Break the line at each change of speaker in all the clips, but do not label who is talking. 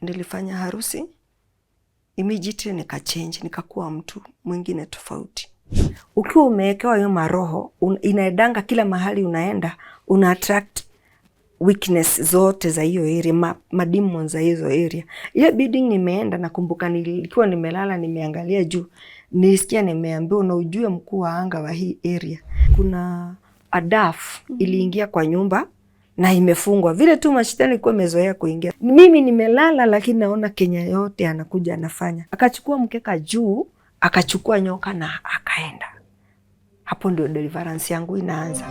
nilifanya harusi, immediately nikachange, nikakuwa mtu mwingine tofauti. Ukiwa umewekewa hiyo maroho, inaendanga kila mahali unaenda, una attract weakness zote za hiyo area, mademons za hizo area. Ile building nimeenda, nakumbuka nilikuwa nimelala nimeangalia juu, nilisikia nimeambiwa na ujue mkuu wa anga wa hii area kuna adaf iliingia kwa nyumba na imefungwa. Vile tu mashetani ilikuwa imezoea kuingia. Mimi nimelala lakini naona Kenya yote anakuja anafanya. Akachukua mkeka juu, akachukua nyoka na akaenda. Hapo ndio deliverance yangu inaanza.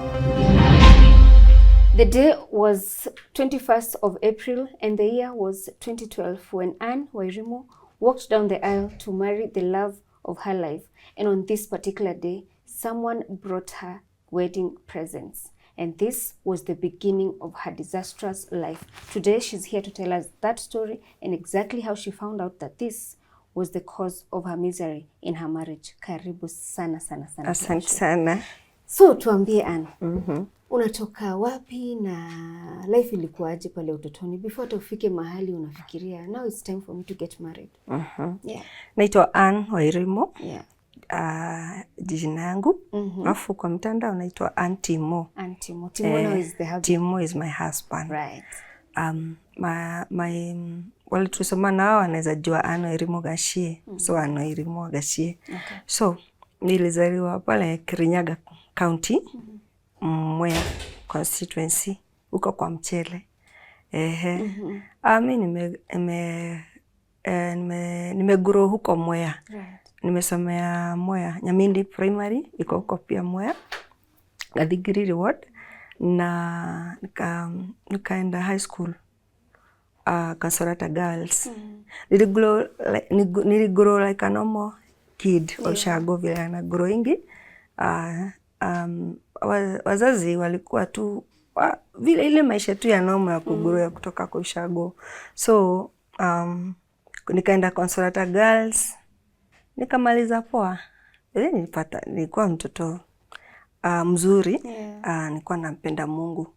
The day was 21st of April and the year was 2012 when Wairimu walked down the aisle to marry the love of her life. And on this particular day, someone brought her wedding presents. And this was the beginning of her disastrous life. Today, she's here to tell us that story and exactly how she found out that this was the cause of her misery in her marriage. Karibu sana sana sana.
Asante sana.
So, tuambie Ann, unatoka wapi na life ilikuwaje pale utotoni before tufike mahali unafikiria now it's time for me to get married? Yeah.
Naitwa Ann Wairimu.
Yeah.
Jina yangu. Alafu kwa mtandao naitwa Ann Timo.
Ann Timo. Timo now is the husband.
Timo is my husband.
Right.
Wale tusoma nao wanaweza jua Ann Wairimu Gashie. So Ann Wairimu Gashie. Okay. So nilizaliwa pale Kirinyaga County. Mwea constituency huko kwa Mchele. Mimi nimegrow huko Mwea. Right. Nimesomea Mwea Nyamindi Primary iko huko pia Mwea. Gathigiri Ward na nikaenda high school Consolata Girls. Niligrow like a normal kid. Oshago vile na growing. Wazazi walikuwa tu vile ile maisha tu ya normal ya kugrow ya kutoka kwa ushago. So nikaenda Consolata Girls nikamaliza poa. Nilikuwa mtoto mzuri. Nilikuwa nampenda Mungu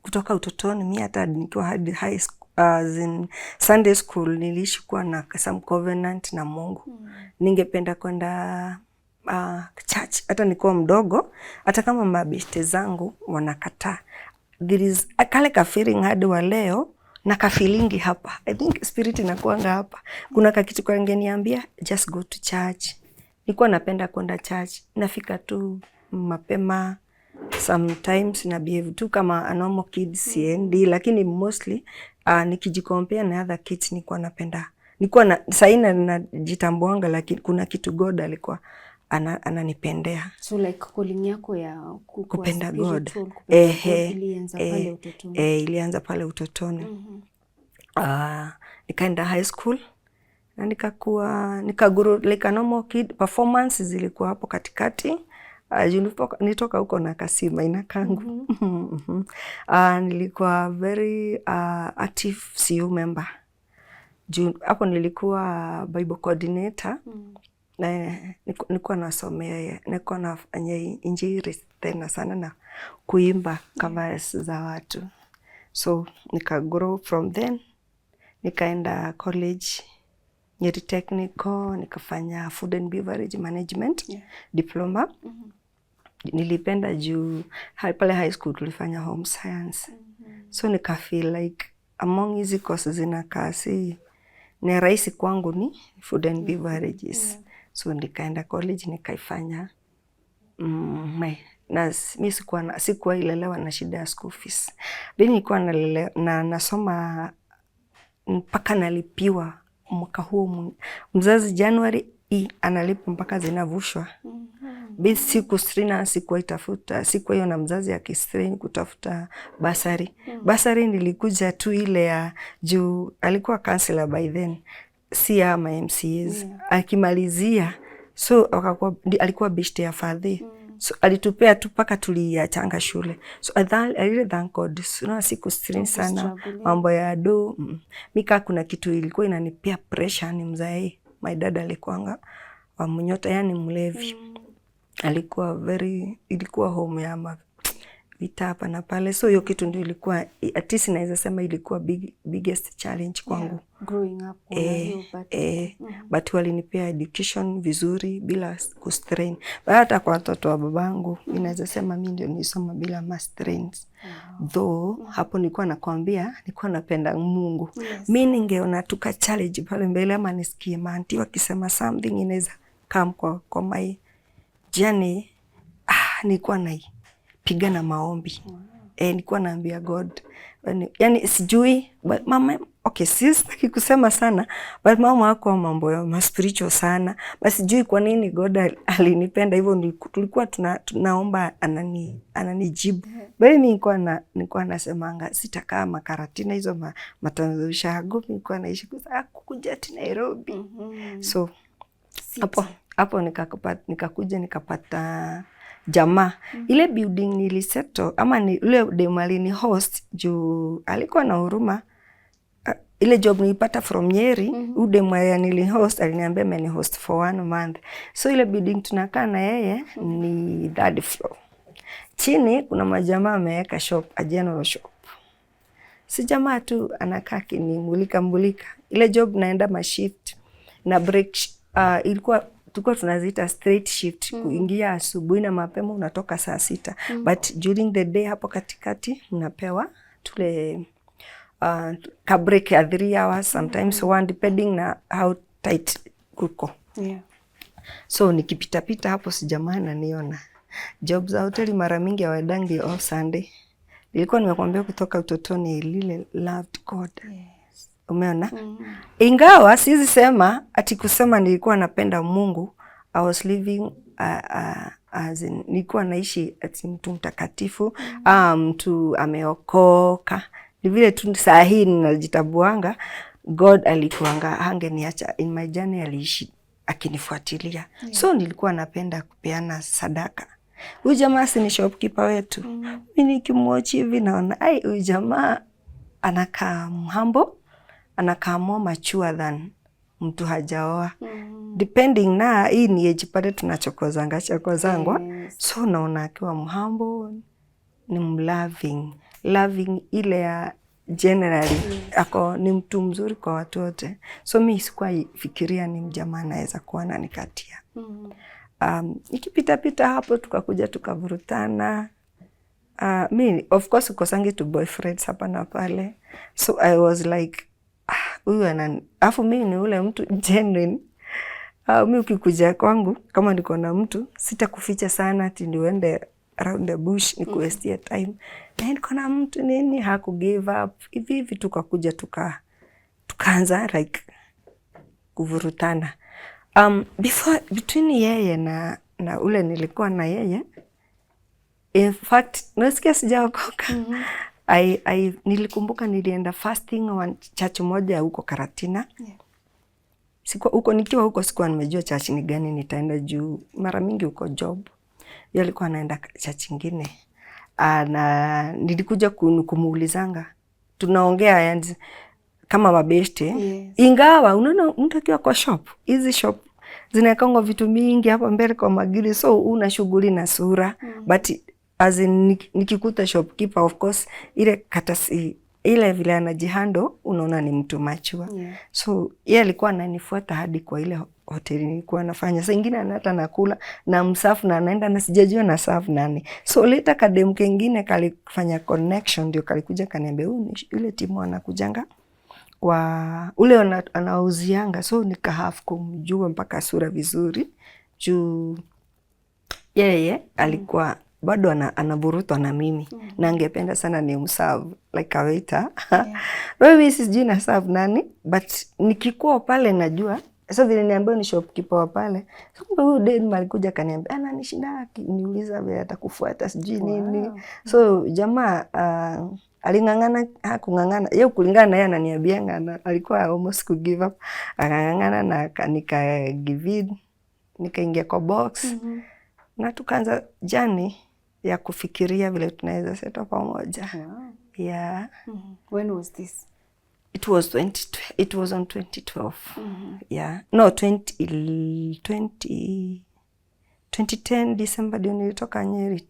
kutoka utotoni. Mimi hata nikiwa hadi high school, in Sunday school niliishi kuwa na some covenant na Mungu. Ningependa kwenda church hata nikuwa mdogo, hata kama mabeste zangu wanakataa. There is kale ka feeling hadi wa leo na ka feelingi hapa. I think spirit inakuanga hapa. Kuna kitu kwa ngeniambia just go to church. Nilikuwa napenda kwenda church. Nafika tu mapema, sometimes na behave tu kama a normal kid siendi, lakini mostly nikijikompare na other kids nilikuwa napenda. Nilikuwa na saina najitambuanga lakini kuna kitu God alikuwa ananipendea.
So like calling yako ya
kupenda God.
Ilianza pale utotoni.
Ilianza pale utotoni. Nikaenda high school na nikagrow like a normal kid. Performance zilikuwa hapo katikati. Nitoka huko na kasima inakangu. Nilikuwa very active CU member. Hapo nilikuwa Bible coordinator. Nilikuwa nasomea, nilikuwa nafanya injili tena sana na kuimba covers za watu. So nikagrow from then, nikaenda college, Nyeri Technical, nikafanya food and beverage management, diploma. Nilipenda juu pale high school tulifanya home science. So nika feel like among hizi courses zinakaa si ni rahisi kwangu ni food and beverages. So nikaenda college nikaifanya. Na mimi sikuwa ilelewa na shida ya school fees. Then nilikuwa nasoma mpaka nalipiwa mwaka huo. Mzazi January analipa mpaka zinavushwa. Basi siku strina sikuwa itafuta, sikuwa hiyo na mzazi akistrain kutafuta basari. Basari nilikuja tu ile ya juu alikuwa counselor by then. Si ama MCAs. Akimalizia so alikuwa bishte ya fadhi. So alitupea tu paka tuliachanga shule. So I really thank God. So siku strain sana mambo ya do. Mika kuna kitu ilikuwa inanipea pressure ni mzae. My dad alikuanga wa mnyota yani mlevi. Alikuwa ilikuwa home ya vita hapa na pale. So hiyo kitu ndio ilikuwa, at least naweza sema ilikuwa biggest challenge kwangu.
Growing up
but walinipea education vizuri bila kustrain. Hata kwa watoto wa babangu ninaweza sema mimi ndio nisoma bila strains. Though hapo nilikuwa nakwambia nilikuwa napenda Mungu. Mimi ningeona tuka challenge pale mbele ama nisikie maanti wakisema something inaweza come kwa my journey. Nilikuwa piga na maombi. Nilikuwa naambia God. Yani sijui but mama, okay, sitaki kusema sana but mama wako mambo ya spiritual sana. Basi sijui kwa nini God alinipenda hivyo, tulikuwa tunaomba ananijibu. Bali mimi nilikuwa nasemanga sitakaa makaratina hizo matanzushago, nilikuwa naishi kuja Nairobi. So hapo nikakuja nikapata jamaa. Ile building niliseto ama ni ule demali ni host juu alikuwa na huruma. Ile job nilipata from Nyeri, udemali nili host aliniambia mimi ni host for 1 month. So ile building tunakaa na yeye ni 3rd floor. Chini kuna majamaa ameweka shop, a general shop. Si jamaa tu anakaa kinimulika. Ile job naenda ma shift na break ilikuwa tulikuwa tunaziita straight shift, kuingia asubuhi na mapema unatoka saa 6. But during the day hapo katikati unapewa tule ka break ya 3 hours, sometimes 1 depending na how tight kuko. So nikipita hapo si jamaa ananiona. Job za hoteli mara mingi hawadangi all Sunday. Nilikuwa nimekwambia kutoka utotoni lile loved God. Umeona? Ingawa siwezi sema ati kusema nilikuwa napenda Mungu. I was living as in, nilikuwa naishi ati mtu mtakatifu, mtu ameokoka. Ni vile tu saa hii ninajitabuanga God alikuanga hangeniacha in my journey, aliishi akinifuatilia. So nilikuwa napenda kupeana sadaka. Huyu jamaa si ni shopkeeper wetu. Mimi nikimwatch hivi naona huyu jamaa anakaa humble, anakaa more mature than mtu hajaoa. Depending na hii ni age pale tunachokozanga. So naona akiwa humble, ni loving ile ya generally. Ako ni mtu mzuri kwa watu wote. So mimi sikuwa fikiria ni mjamaa anaweza kuwa ananikatia. Nikipita hapo tukakuja tukavurutana. Mimi of course ukosangi tu boyfriends hapa na pale. So I was like huyu afu mimi ni ule mtu genuine. Mimi ukikuja kwangu kama niko na mtu sitakuficha sana ati niende around the bush ni kuwastea time. Na niko na mtu nini haku give up. Hivi tukakuja tukaanza like kuvurutana. Between yeye na ule nilikuwa na yeye, in fact nasikia sijaokoka. Nilikumbuka nilienda fasting wa church moja huko Karatina. Nikiwa huko sikuwa nimejua church ni gani nitaenda juu mara mingi huko job. Yeye alikuwa anaenda church nyingine. Na nilikuja kumuulizanga. Tunaongea yani kama mabeste. Ingawa unaona mtu akiwa kwa shop, hizi shop zinakanga vitu mingi hapa mbele kwa magili, so una shughuli na sura. But as in nikikuta shopkeeper, of course ile katasi ile vile anajihando unaona ni mtu machua. So yeye alikuwa ananifuata hadi kwa ile hoteli nilikuwa nafanya. Saa nyingine hata nakula na msafu na anaenda na sijajua na serve nani. So later kadem kengine kalifanya connection ndio kalikuja kaniambia yule timu anakujanga kwa ule anauzianga. So nikahafu kumjua mpaka sura vizuri juu yeye alikuwa bado anaburutwa na mimi. Na angependa sana ni mserve like a waiter. Wewe sijui na serve nani, but nikikuwa pale najua. So vile niambiwa ni shopkeeper wa pale. So kumbe huyu dem alikuja kaniambia ananishinda niuliza vile atakufuata sijui nini. So jamaa alingangana, hakungangana. Yeye kulingana na yeye ananiambianga alikuwa almost ku give up. Akangangana na nika give in. Nikaingia kwa box. Na tukaanza journey ya kufikiria vile tunaweza settle pamoja. Yeah.
When was this?
It was on 2012. Yeah. No, 2010 December ndio nilitoka Nyeri.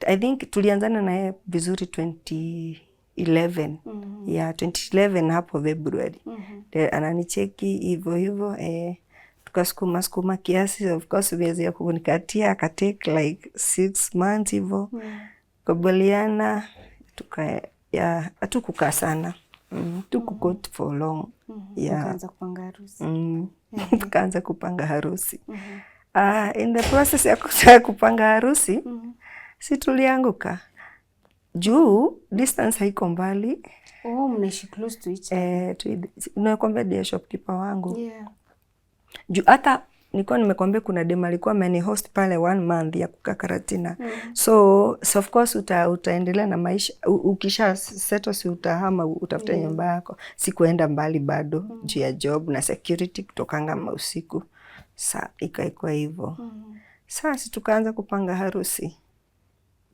I think tulianzana naye vizuri 2011. Yeah, 2011 hapo February. Ananicheki hivyo tukasukuma kiasi, of course miezi ya kunikatia akatake like 6 months hivyo. Kubaliana hatukukaa sana. Tuko for long.
Tukaanza kupanga harusi.
Tukaanza kupanga harusi. In the process ya kupanga harusi, si tulianguka. Juu distance haiko mbali.
Mnaishi close to each other.
Nakwambia dia shopkeeper wangu. Juu hata nilikuwa nimekwambia kuna dema alikuwa ameni host pale 1 month ya kukaa Karatina. So of course utaendelea na maisha. Ukisha settle si utahama utafuta nyumba yako. Sikuenda mbali bado juu ya job na security kutokanga usiku. Ikaikuwa hivyo. Sasa tukaanza kupanga harusi.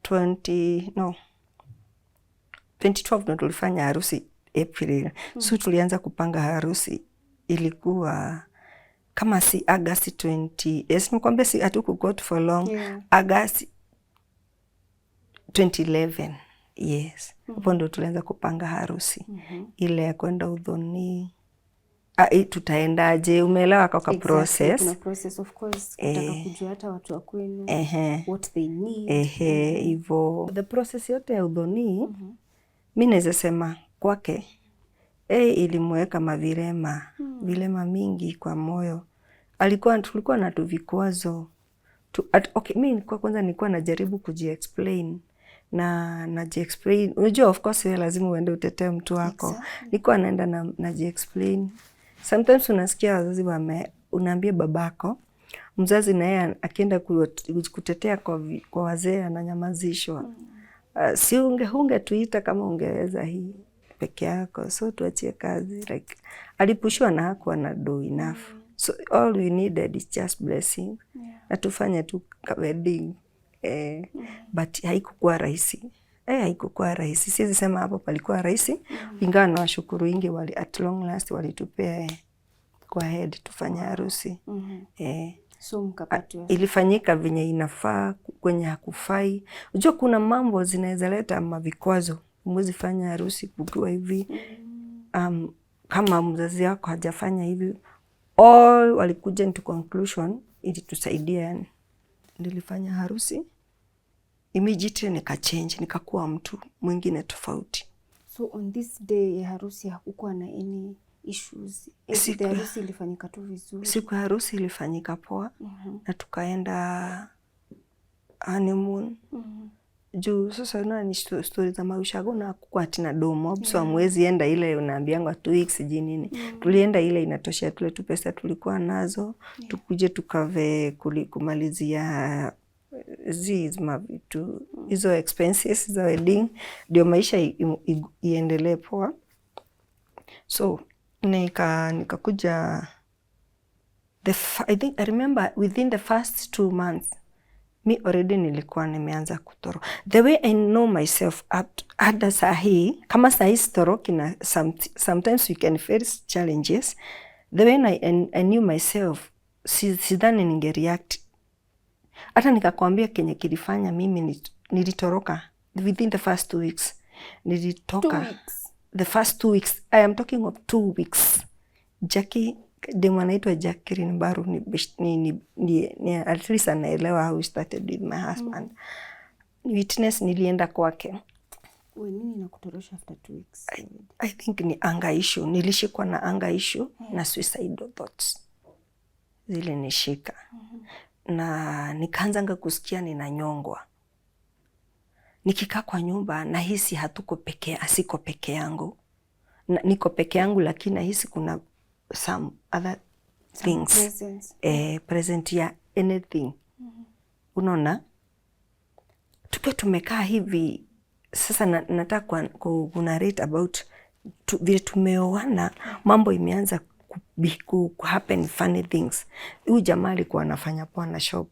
2012 ndo tulifanya harusi April. So tulianza kupanga harusi ilikuwa kama si August 20. Yes, nikwambia si hatukugo for long. August 2011. Yes. Hapo ndo tulianza kupanga harusi. Ile ya kwenda udhoni. Tutaendaje, umeelewa kwa process.
Kuna process of course, kutaka kujua hata watu wa kwenu, what they need.
Hivyo. The process yote ya udhoni, mimi naweza sema kwake, ilimweka vilema mingi kwa moyo. Tulikuwa na vikwazo. Mimi kwa kwanza nilikuwa najaribu kujiexplain. Najiexplain. Unajua of course wewe lazima uende utetee mtu wako. Nilikuwa naenda najiexplain. Sometimes unasikia wazazi unaambia babako, mzazi na yeye akienda kutetea kwa wazee ananyamazishwa. Si ungetuita kama ungeweza hii peke yako, so tuachie kazi. Like alipushwa na hakuwa na do enough. So all we needed is just blessing. Na tufanye tu wedding. But haikuwa rahisi. Haikuwa rahisi. Siwezi sema hapo palikuwa rahisi. Ingawa na washukuru wengi at long last walitupea kwa head tufanye harusi.
So mkapatwa.
Ilifanyika venye inafaa, kwenye hakufai. Unajua kuna mambo zinaweza leta vikwazo. Mwezi fanya harusi kukiwa hivi. Kama mzazi wako hajafanya hivi. All walikuja into conclusion ili tusaidia yani. Nilifanya harusi. Immediately nikachange, nikakuwa mtu mwingine tofauti.
So on this day ya harusi hakukuwa na any issues? The harusi ilifanyika tu vizuri?
Siku harusi ilifanyika poa. Na tukaenda honeymoon. Juu sasa ni story za maushago na kukua tina domo. So mwezi enda ile unaambiangwa 2 weeks nini. Tulienda ile inatosha tule tu pesa tulikuwa nazo. Tukuje tukave kumalizia mavitu hizo expenses za wedding ndio maisha iendelee poa. So nikakuja I remember within the first 2 months me already nilikuwa nimeanza kutoro. The way I know myself hata sahi kama sahi storoki na sometimes we can face challenges. The way I knew myself sidhani ningereact. Hata nikakwambia kenye kilifanya mimi nilitoroka within the first 2 weeks. Nilitoka
2 weeks.
The first 2 weeks. I am talking of 2 weeks. Jackie demu anaitwa Jackie Mbaru ni at least anaelewa how we started with my husband. Witness nilienda kwake.
Nini nakutorosha after 2 weeks?
I think ni anger issue. Nilishikwa na anger issue na suicidal thoughts. Zile nishika. Na nikaanza kusikia ninanyongwa. Nikikaa kwa nyumba nahisi asiko peke yangu. Niko peke yangu lakini nahisi kuna some other things. Present ya anything. Unaona? Tukiwa tumekaa hivi sasa nataka kunarrate about vile tumeoana, mambo imeanza happen funny things. Huyu jamaa alikuwa anafanya poa na shop.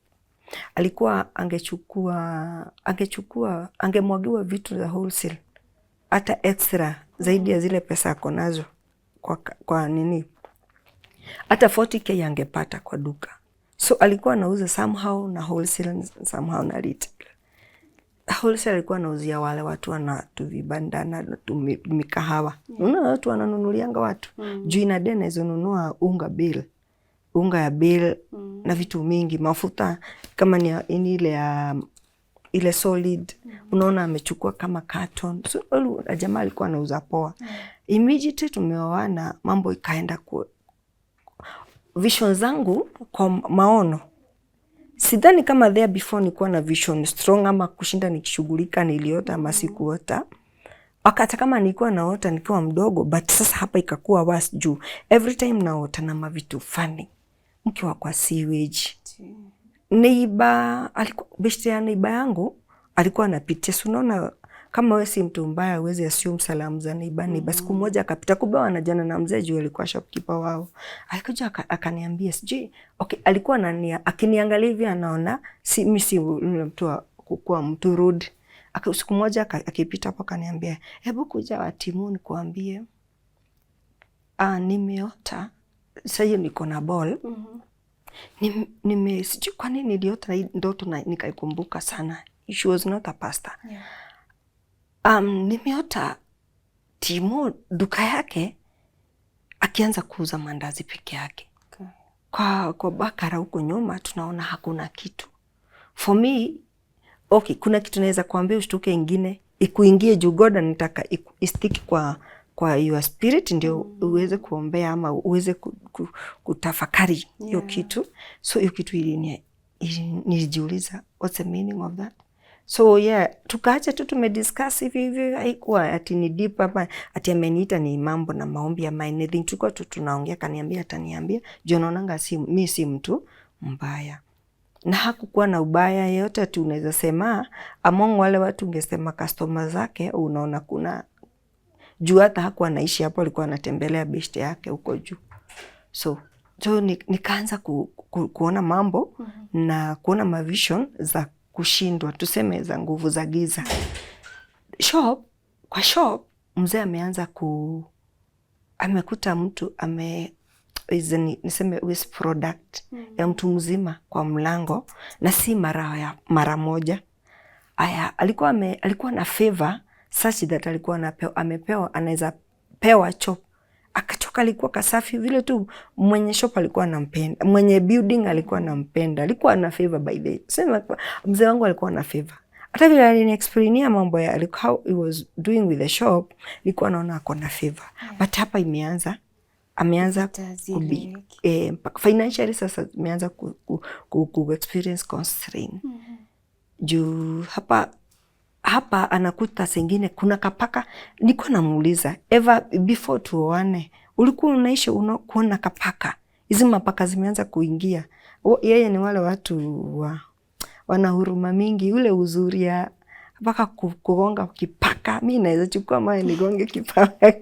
Alikuwa angemwagiwa vitu za wholesale hata extra zaidi ya zile pesa ako nazo kwa nini, hata 40k angepata kwa duka. So alikuwa anauza somehow na wholesale somehow na retail. wholesale alikuwa anauzia wale watu wana tuvibanda na mikahawa. Unaona watu wananunulianga watu. Juu inadai naweza nunua unga ya bill na vitu mingi, mafuta kama ni ile solid. Unaona amechukua kama carton. So jamaa alikuwa anauza poa. Immediately tumeoana, mambo ikaenda kwa vision zangu kwa maono. Sidhani kama there before nilikuwa na vision strong ama kushinda nikishughulika niliota ama sikuota. Wakati kama nilikuwa naota nikiwa mdogo, but sasa hapa ikakuwa worse juu every time naota na mavitu funny. Mkiwa kwa sewage. Neighbor alikuwa beshte ya neighbor yangu alikuwa anapitia. Unaona kama wewe si mtu mbaya uweze assume salamu za neighbor. Siku moja akapita, kumbe wanajana na mzee juu alikuwa shopkeeper wao. Alikuja akaniambia sijui. Okay, alikuwa akiniangalia hivi anaona mimi si mtu kwa mtu rude. Siku moja akipita hapo akaniambia, "Hebu kuja watimu nikuambie. Nimeota. Sasa hiyo niko na ball." Sijui kwa nini niliota ndoto na nikaikumbuka sana. She was not a pastor. Nimeota Timo duka yake akianza kuuza mandazi peke yake. Kwa bakara huko nyuma tunaona hakuna kitu. For me, okay, kuna kitu naweza kuambia ushtuke ingine ikuingie juu God anataka istiki kwa your spirit ndio uweze kuombea ama uweze kutafakari hiyo kitu. So hiyo kitu nilijiuliza what's the meaning of that. So yeah, tukaacha tu tumediscuss hivi haikuwa ati ni deep hapa ati ameniita ni mambo na maombi ama anything. Tulikuwa tu tunaongea, kaniambia ataniambia juu naonanga mimi si mtu mbaya. Na hakukuwa na ubaya yote tu unaweza sema among wale watu ungesema customer zake unaona kuna juu hata hakuwa anaishi hapo, alikuwa anatembelea beshte yake huko juu. So nikaanza kuona mambo na kuona mavision za kushindwa, tuseme za nguvu za giza. Kwa shop mzee ameanza amekuta mtu niseme waste product ya mtu mzima kwa mlango na si mara moja. Alikuwa na favor such that alikuwa amepewa anaweza pewa chop. Akachoka, alikuwa kasafi vile tu, mwenye shop alikuwa anampenda, mwenye building alikuwa anampenda, alikuwa na favor by the way. Sema mzee wangu alikuwa na favor. Hata vile aliniexplainia mambo ya how he was doing with the shop, nilikuwa naona ako na favor. But hapa ameanza financially sasa ameanza ku experience constraint. Juu hapa anakuta sengine kuna kapaka. Niko namuuliza ever before tuoane ulikuwa unaishi kuona kapaka? Hizi mapaka zimeanza kuingia. Yeye ni wale watu wana huruma mingi, ule uzuri ya mpaka kugonga kipaka. Mimi naweza chukua mawe nigonge kipaka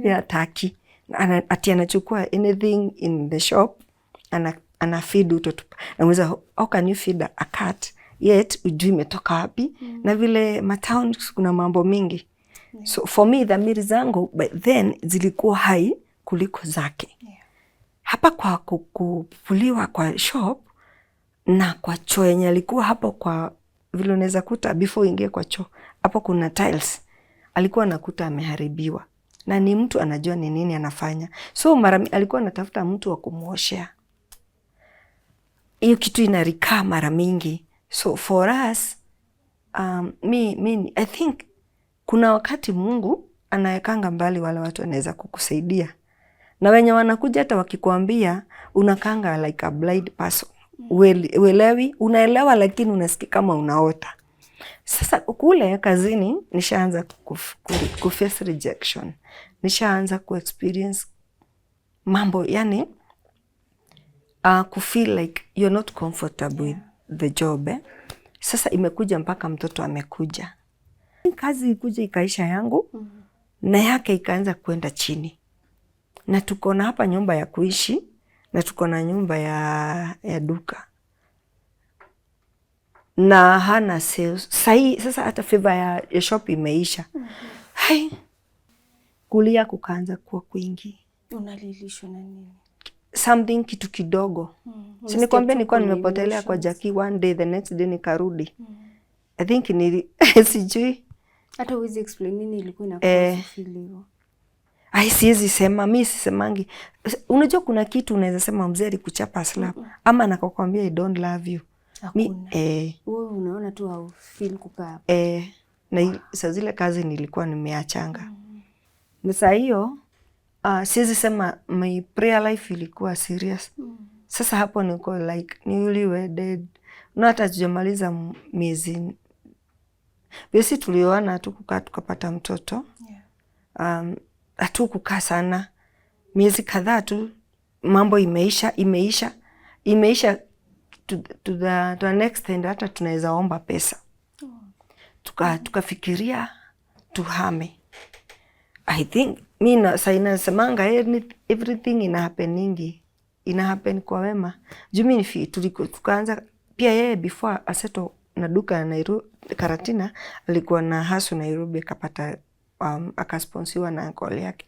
ya taki. Ati anachukua anything in the shop ana feed utoto. Anaweza how can you feed a cat yet ujui imetoka wapi? Na vile matown kuna mambo mingi. So for me dhamiri zangu by then zilikuwa high kuliko zake. Hapa kwa kupuliwa kwa shop na kwa choo yenye alikuwa hapo, kwa vile unaweza kuta before ingie kwa choo hapo kuna tiles, alikuwa anakuta ameharibiwa na ni mtu anajua ni nini anafanya. So alikuwa anatafuta mtu wa kumuoshea. Hiyo kitu inarikaa mara mingi. So for us, I think kuna wakati Mungu anawekanga mbali wale watu wanaweza kukusaidia. Na wenye wanakuja hata wakikuambia unakanga like a blind person. Uelewi, unaelewa lakini unasikia kama unaota. Sasa kule kazini nishaanza face rejection. Nishaanza experience mambo yani feel like you're not comfortable with the job. Sasa imekuja mpaka mtoto amekuja. Kazi ikuja ikaisha yangu na yake ikaanza kwenda chini. Na tuko na hapa nyumba ya kuishi na tuko na nyumba ya duka. Na hana sales. Sasa hata favor ya shop imeisha. Hai. Kulia kukaanza kuwa kwingi.
Unalilishwa na nini?
Something kitu kidogo. Si nikwambia nilikuwa nimepotelea kwa Jackie one day, the next day nikarudi. I think sijui.
Hata huwezi explain nini ilikuwa inakuwa feel hivyo.
Siwezi sema, mimi sisemangi. Unajua kuna kitu unaweza sema mzee alikuchapa slap ama anakukwambia I don't love you.
Wewe unaona tu au feel kukaa.
Na saa zile kazi nilikuwa nimeachanga. Sasa hiyo siwezi sema my prayer life ilikuwa serious. Sasa hapo niko like newly wedded. Na hata tujamaliza miezi. Basi tulioana tukukaa tukapata mtoto. Hatukukaa sana. Miezi kadhaa tu mambo imeisha to the next end hata tunaweza omba pesa. Tukafikiria tuhame. I think mimi saina semanga everything ina happen kwa wema. Jumi tukaanza pia yeye before aseto na duka na Nairobi Karatina alikuwa na hasu Nairobi akapata akasponsiwa na uncle yake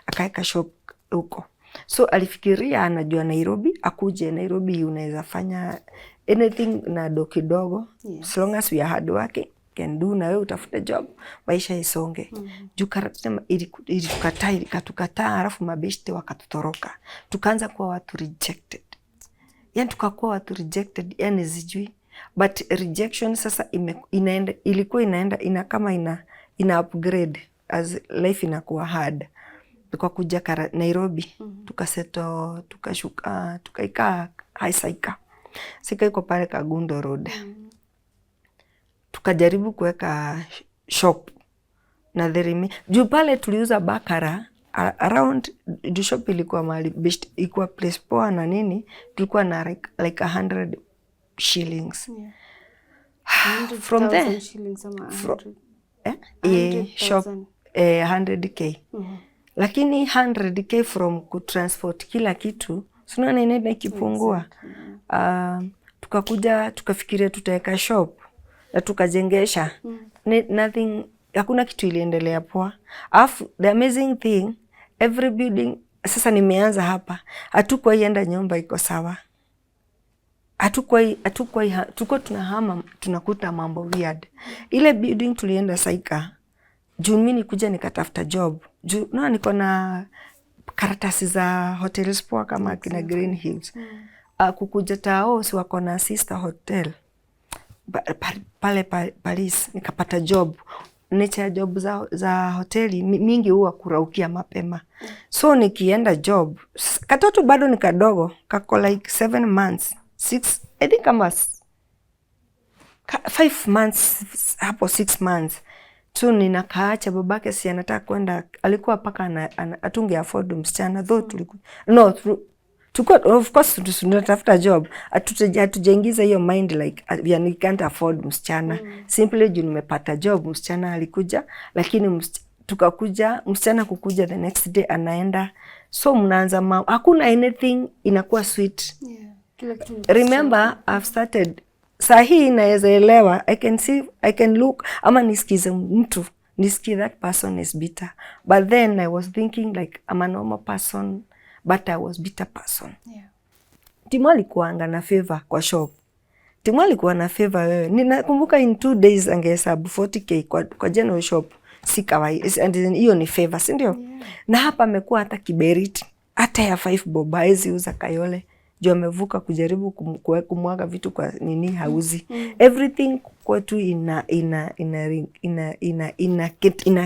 akaeka shop huko. So alifikiria anajua Nairobi, akuje Nairobi unaweza fanya anything na kidogo. As long as we are hard working can do, na wewe utafuta job maisha isonge. Juu Karatina ikatukataa alafu mabeshte wakatutoroka. Tukaanza kuwa watu rejected. Yani tukakuwa watu rejected, yani sijui. But rejection sasa ilikuwa inaenda kama ina upgrade as life inakuwa hard. Tukakuja Nairobi, tukaseto, tukashuka, tukaikaa Haisaika. Sika iko pale Kagundo Road. Tukajaribu kuweka shop na juu pale tuliuza bakara around the shop ilikuwa mahali ilikuwa place poa na nini, tulikuwa na like 100 shillings. From there
shillings ama
100 shop 100k. Lakini 100k from kutransport kila kitu sina nene ikipungua. Tukakuja tukafikiria tutaweka shop na tukajengesha. Nothing, hakuna kitu iliendelea poa. The amazing thing, every building sasa nimeanza hapa, hatukuwa ienda nyumba iko sawa. Tuko tunahama tunakuta mambo weird. Ile building tulienda Saika. Juu mimi nikuja nikatafuta job. Juu niko na karatasi za hotels poa kama kina Green Hills. Kukuja tao si wako na sister hotel. Pale Paris nikapata job. Nature job za hoteli mingi huwa kuraukia mapema. So nikienda job, katoto bado ni kadogo, kako like 7 months, 6, I think kama 5 months, hapo 6 months. So ninakaacha babake si anataka kwenda, alikuwa paka atunge afford msichana, though of course tunatafuta job, hatujaingiza hiyo mind like we can't afford msichana. Simply juu nimepata job, msichana alikuja, lakini tukakuja, msichana kukuja the next day anaenda. So mnaanza hakuna anything inakuwa sweet. Remember I've started sahi naweza elewa, I can look ama nisikize mtu, nisikie that person is bitter, but then I was thinking like I'm a normal person, but I was bitter person. Timu alikuanga na favor kwa shop. Timu alikuwa na favor wewe. Ninakumbuka in 2 days angehesabu 40k kwa general shop. Si kawaida. And hiyo ni favor, si ndio? Na hapa amekuwa hata kiberiti. Hata ya 5 bob haezi uza Kayole. Juu amevuka kujaribu kumwaga vitu kwa nini hauzi. Everything kwetu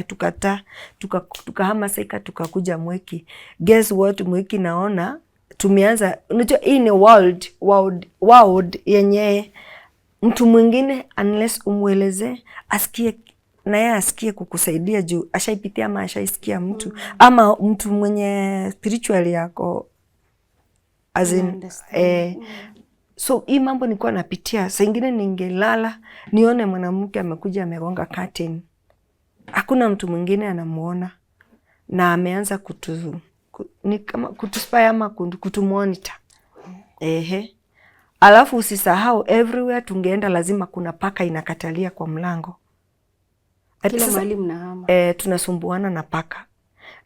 tukata tukahama Saika tukakuja Mweki. Guess what, Mweki naona tumeanza, unajua hii ni world yenye mtu mwingine unless umweleze asikie na yeye asikie kukusaidia juu ashaipitia ama ashaisikia mtu ama mtu mwenye spiritual yako as in so hii mambo nilikuwa napitia. Saa ingine ningelala nione mwanamke amekuja amegonga curtain, hakuna mtu mwingine anamuona na ameanza ni kama kutuspy ama kutumonitor. Alafu usisahau everywhere tungeenda lazima kuna paka inakatalia kwa mlango.
Kila mahali mnahama.
Tunasumbuana na paka.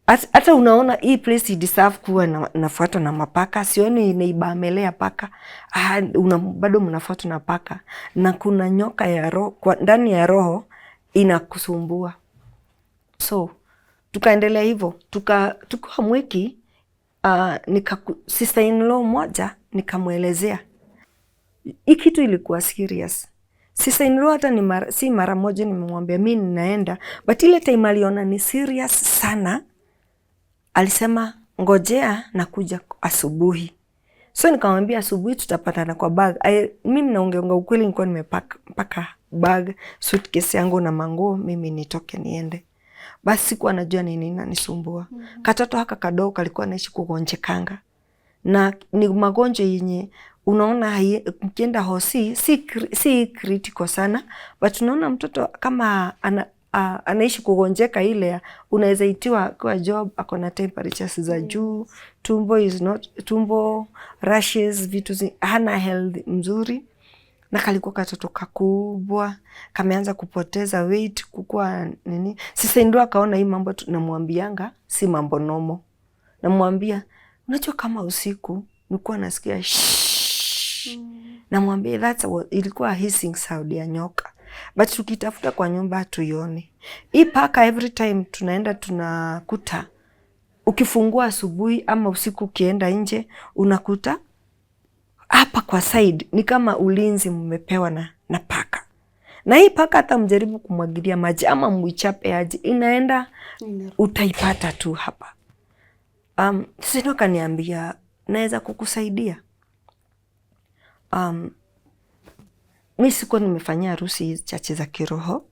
hata unaona hii place deserve kuwa nafuatwa na mapaka. Sioni neighbor amelea paka. Bado mnafuatwa na paka. Na kuna nyoka ya roho, ndani ya roho inakusumbua. So, tukaendelea hivyo. Tukiwa Mwiki, sister in law moja, nikamuelezea. Hii kitu ilikuwa serious. Sister in law hata si mara moja nimemwambia mimi ninaenda. But ile time aliona ni serious sana. Alisema ngojea na kuja asubuhi. So nikamwambia asubuhi tutapatana kwa bag. Mimi naongeonga ukweli, nilikuwa nimepaka bag, suitcase yangu na manguo, mimi nitoke niende. Basi sikuwa najua nini inanisumbua. Katoto haka kadogo kalikuwa naishi kugonjekanga. Na ni magonjwa yenye unaona mkienda hosi si critical sana, but unaona mtoto kama anaishi kugonjeka ile, unaweza itiwa kwa job ako na temperatures za juu, tumbo rashes, vitu hana health mzuri. Na kalikuwa katoto kakubwa, kameanza kupoteza weight, kukua nini. Sasa ndio akaona hii mambo tunamwambianga si mambo nomo. Namwambia, unajua kama usiku nilikuwa nasikia namwambia ilikuwa hissing sound ya nyoka. But tukitafuta kwa nyumba hatuioni. Hii paka every time tunaenda tunakuta, ukifungua asubuhi ama usiku ukienda nje unakuta hapa kwa side ni kama ulinzi mmepewa na paka. Na hii paka hata mjaribu kumwagilia maji ama mwichape aje, inaenda utaipata tu hapa. Sasa akaniambia naweza kukusaidia. Mimi sikuwa nimefanyia harusi chache za kiroho.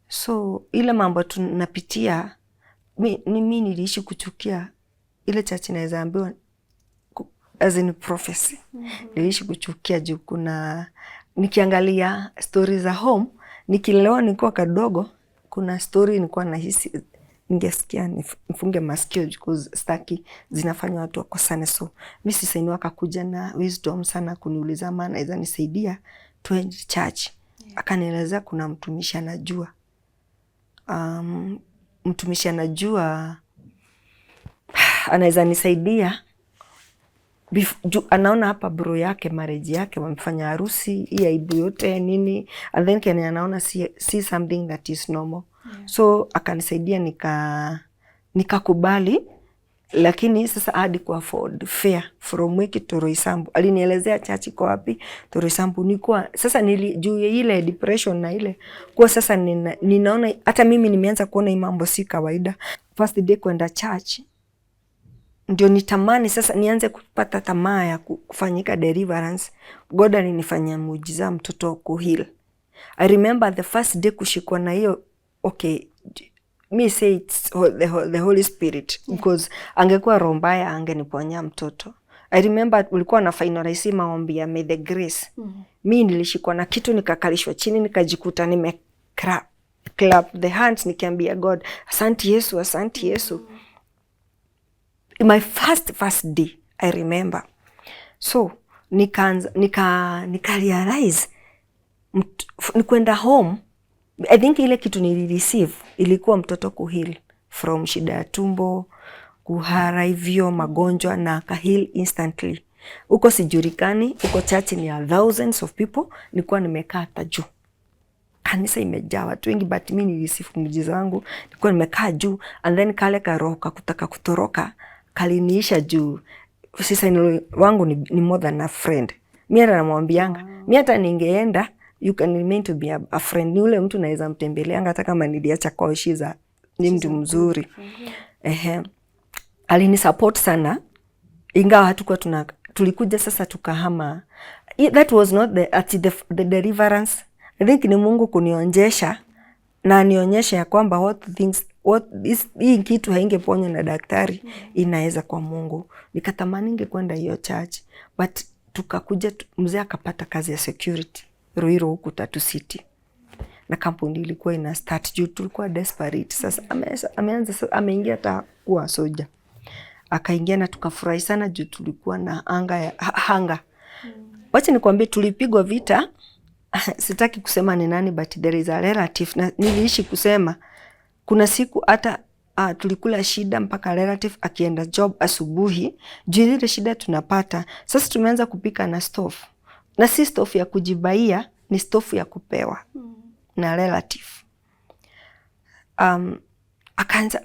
So ile mambo tunapitia, mimi niliishi kuchukia ile chache, naweza ambiwa as in prophecy. Niliishi kuchukia juu nikiangalia stories za home, nikilewa nilikuwa kadogo, kuna story nilikuwa nahisi ningesikia nifunge masikio because staki zinafanya watu wakosane. So mimi sisaini akakuja na wisdom sana kuniuliza maana naweza nisaidia twende church. Akanieleza kuna mtumishi anajua. Mtumishi anajua anaweza nisaidia. Anaona hapa bro yake marriage yake wamefanya harusi, hii aibu yote nini, and then Kenya anaona see something that is normal. So akanisaidia nikakubali, lakini sasa hadi kwa afford fare from Mwiki to Roysambu. Alinielezea church iko wapi to Roysambu. Nilikuwa sasa juu ile depression na ile kwa sasa ninaona hata mimi nimeanza kuona hii mambo si kawaida. First day kwenda church ndio nitamani sasa nianze kupata tamaa ya kufanyika deliverance. God alinifanyia muujiza mtoto kuheal. I remember the first day kushikwa na hiyo, okay, me say it's the Holy Spirit, because angekuwa roho mbaya angeniponya mtoto. I remember ulikuwa na finalize maombi ya may the grace. Mimi nilishikwa na kitu nikakalishwa chini nikajikuta clap the hands nikiambia God, asante Yesu, asante Yesu. My first day I remember. So nika realize nikwenda home. I think ile kitu receive ilikuwa mtoto kuheal from shida ya tumbo, kuhara hivyo magonjwa, na kaheal instantly. Uko sijulikani, uko church ni thousands of people, nilikuwa nimekaa hata juu. Kanisa imejaa watu wengi, but mimi niliceive muujiza wangu, nilikuwa nimekaa juu, and then kale karoka kutaka kutoroka kaliniisha juu. Sasa wangu ni more than a friend. Mimi hata namwambianga, mimi hata ningeenda, you can remain to be a friend. Ni ule mtu naweza mtembeleanga hata kama niliacha kwa shiza, ni mtu mzuri. Alinisupport sana. Ingawa hatukuwa tulikuja sasa tukahama. That was not the deliverance. I think ni Mungu kunionjesha na nionyeshe ya kwamba hii kitu haingeponywa na daktari, inaweza kwa Mungu. Nikatamani ningekwenda hiyo church, but tukakuja mzee akapata kazi ya security Ruiru huku Tatu City, na kampuni ilikuwa ina start juu tulikuwa desperate. Sasa ameingia hata kuwa soja, akaingia na tukafurahi sana juu tulikuwa na hanga. Wacha nikwambie tulipigwa vita. Sitaki kusema ni nani, but there is a relative, na niliishi kusema kuna siku hata tulikula shida mpaka relative akienda job asubuhi. Juu ile shida tunapata. Sasa tumeanza kupika na stove. Na si stove ya kujibaia, ni stove ya kupewa na relative.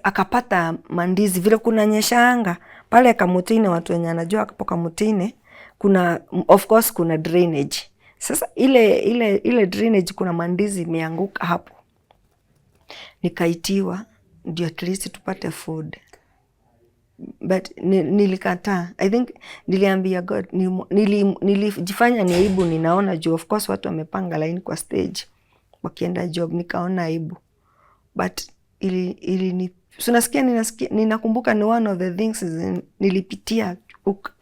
Akapata mandizi vile kuna nyeshanga pale Kamutine. Watu wenye anajua hapo Kamutine kuna of course kuna drainage. Sasa ile drainage kuna mandizi imeanguka hapo. Nikaitiwa ndio at least tupate food. But nilikataa. I think niliambia God, nilijifanya ni aibu ninaona juu of course watu wamepanga line kwa stage wakienda job, nikaona aibu. But ninakumbuka ni one of the things nilipitia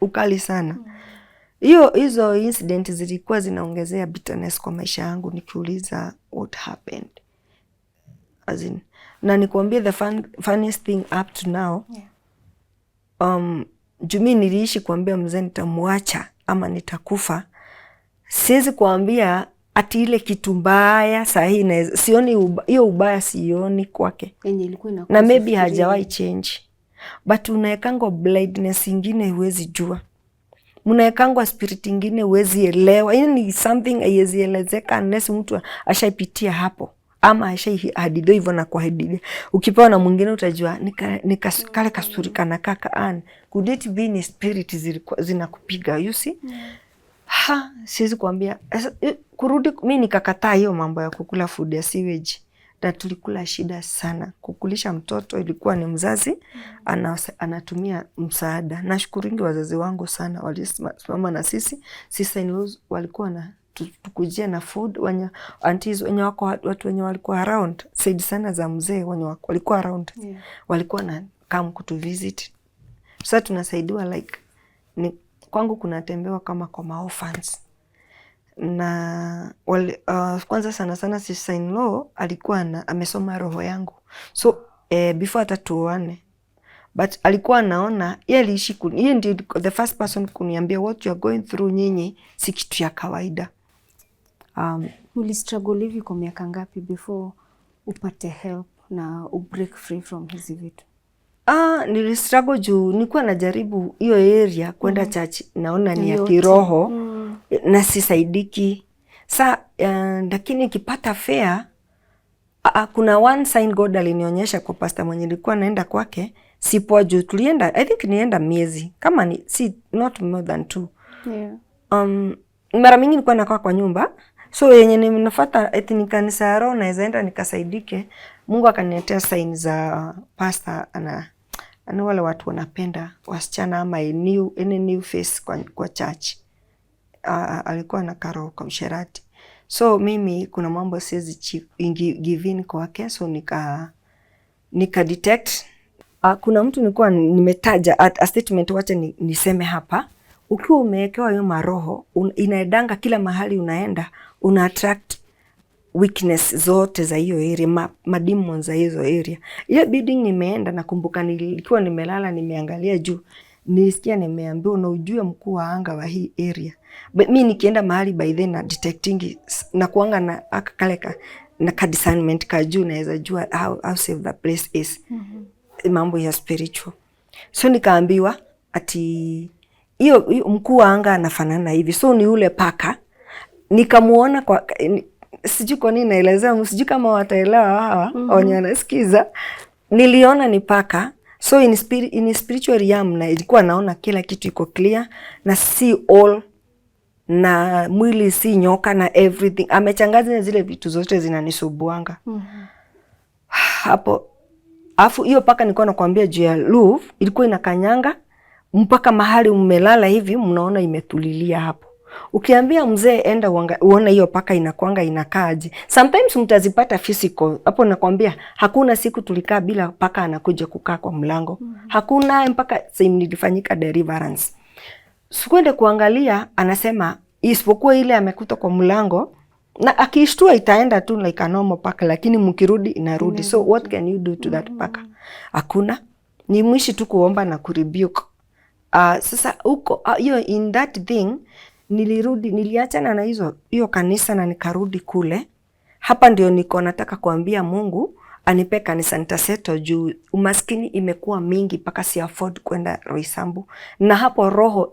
ukali sana. Hizo incident zilikuwa zinaongezea bitterness kwa maisha yangu, nikiuliza what happened. As in, na nikuambia the funniest thing up to now, jumi niliishi kuambia mzee nitamuacha ama nitakufa. Siwezi kuambia ati ile kitu mbaya sahi na sioni hiyo ubaya sioni kwake. Na maybe hajawahi change. But unaekangwa blindness ingine huwezi jua. Unaekangwa spirit ingine huwezi elewa. Hii ni something haiwezi elezeka unless mtu ashaipitia hapo. Ama ashahadithia hivyo na kuhadithia. Ukipewa na mwingine utajua kale kasuri kana kaka could it be ni spirit zinakupiga, you see? Siwezi kuambia. Kurudi mimi nikakataa hiyo mambo ya kukula food ya sewage. Na tulikula shida sana. Kukulisha mtoto ilikuwa ni mzazi anatumia msaada. Nashukuringi wazazi wangu sana walisimama na sisi. Sister-in-laws walikuwa na tukujia na food, aunties wenye wako watu wenye walikuwa around, said sana za mzee wenye walikuwa around. Walikuwa na come kutu visit. Sasa tunasaidiwa like kwangu kunatembewa kama kwa orphans. Na kwanza sana sister-in-law alikuwa amesoma roho yangu. So before hata tuoane. But alikuwa anaona yeye ndio the first person kuniambia what you are going through nyinyi si kitu ya kawaida.
Ulistruggle hivi kwa miaka ngapi before upate help na break free from hizi vitu?
Nilistruggle juu nilikuwa najaribu hiyo area kwenda church, naona ni ya kiroho na sisaidiki. Lakini nikipata fare, kuna one sign God alinionyesha kwa pastor mwenye nilikuwa naenda kwake. Sipoa juu tulienda, I think nienda miezi kama not more than 2. Mara mingi nilikuwa nakaa kwa nyumba. So yenye nimefuata eti ni kanisa ya roho naweza enda nikasaidike. Mungu akaniletea sign za pastor ana wale watu wanapenda wasichana ama any new face kwa church. Alikuwa na karo kwa msherati. So mimi kuna mambo siwezi give in kwake, so nika detect. Kuna mtu nilikuwa nimetaja a statement, wacha niseme hapa. Ukiwa umewekewa hiyo maroho, inaedanga kila mahali unaenda, una attract weakness zote za hiyo area, mademons za hizo area. Ile building nimeenda, nakumbuka nilikuwa nimelala nimeangalia juu, nilisikia nimeambiwa na ujue mkuu wa anga wa hii area. Mimi nikienda mahali by then na detecting na kuanga na akaleka na discernment ka juu naweza jua how safe the place is. Mambo ya spiritual. So nikaambiwa ati hiyo mkuu wa anga anafanana hivi. So ni ule paka. Nikamuona kwa sijui kwa nini naelezea, sijui kama wataelewa hawa wenye wanasikiza. Niliona ni paka. So in spiritual realm na ilikuwa naona kila kitu iko clear na see all na mwili si nyoka na everything. Amechangaza zile vitu zote zinanisubuanga. Hapo afu hiyo paka nilikuwa nakwambia juu ya roof ilikuwa inakanyanga mpaka mahali umelala hivi mnaona imetulilia hapo. Ukiambia mzee enda uone hiyo paka inakuanga inakaaje. Sometimes mtazipata physical. Hapo nakwambia hakuna siku tulikaa bila paka anakuja kukaa kwa mlango. Hakuna mpaka sasa nilifanyika deliverance. Sikwenda kuangalia, anasema isipokuwa ile amekuta kwa mlango na akishtua itaenda tu like a normal paka, lakini mkirudi inarudi. So what can you do to that paka? Hakuna. Ni mwishi tu kuomba na kurebuke. Sasa huko hiyo in that thing niliachana na hiyo kanisa na nikarudi kule. Hapa ndio niko nataka kuambia Mungu anipe kanisa nitaseto juu umaskini imekuwa mingi mpaka si afford kwenda Roysambu. Na hapo roho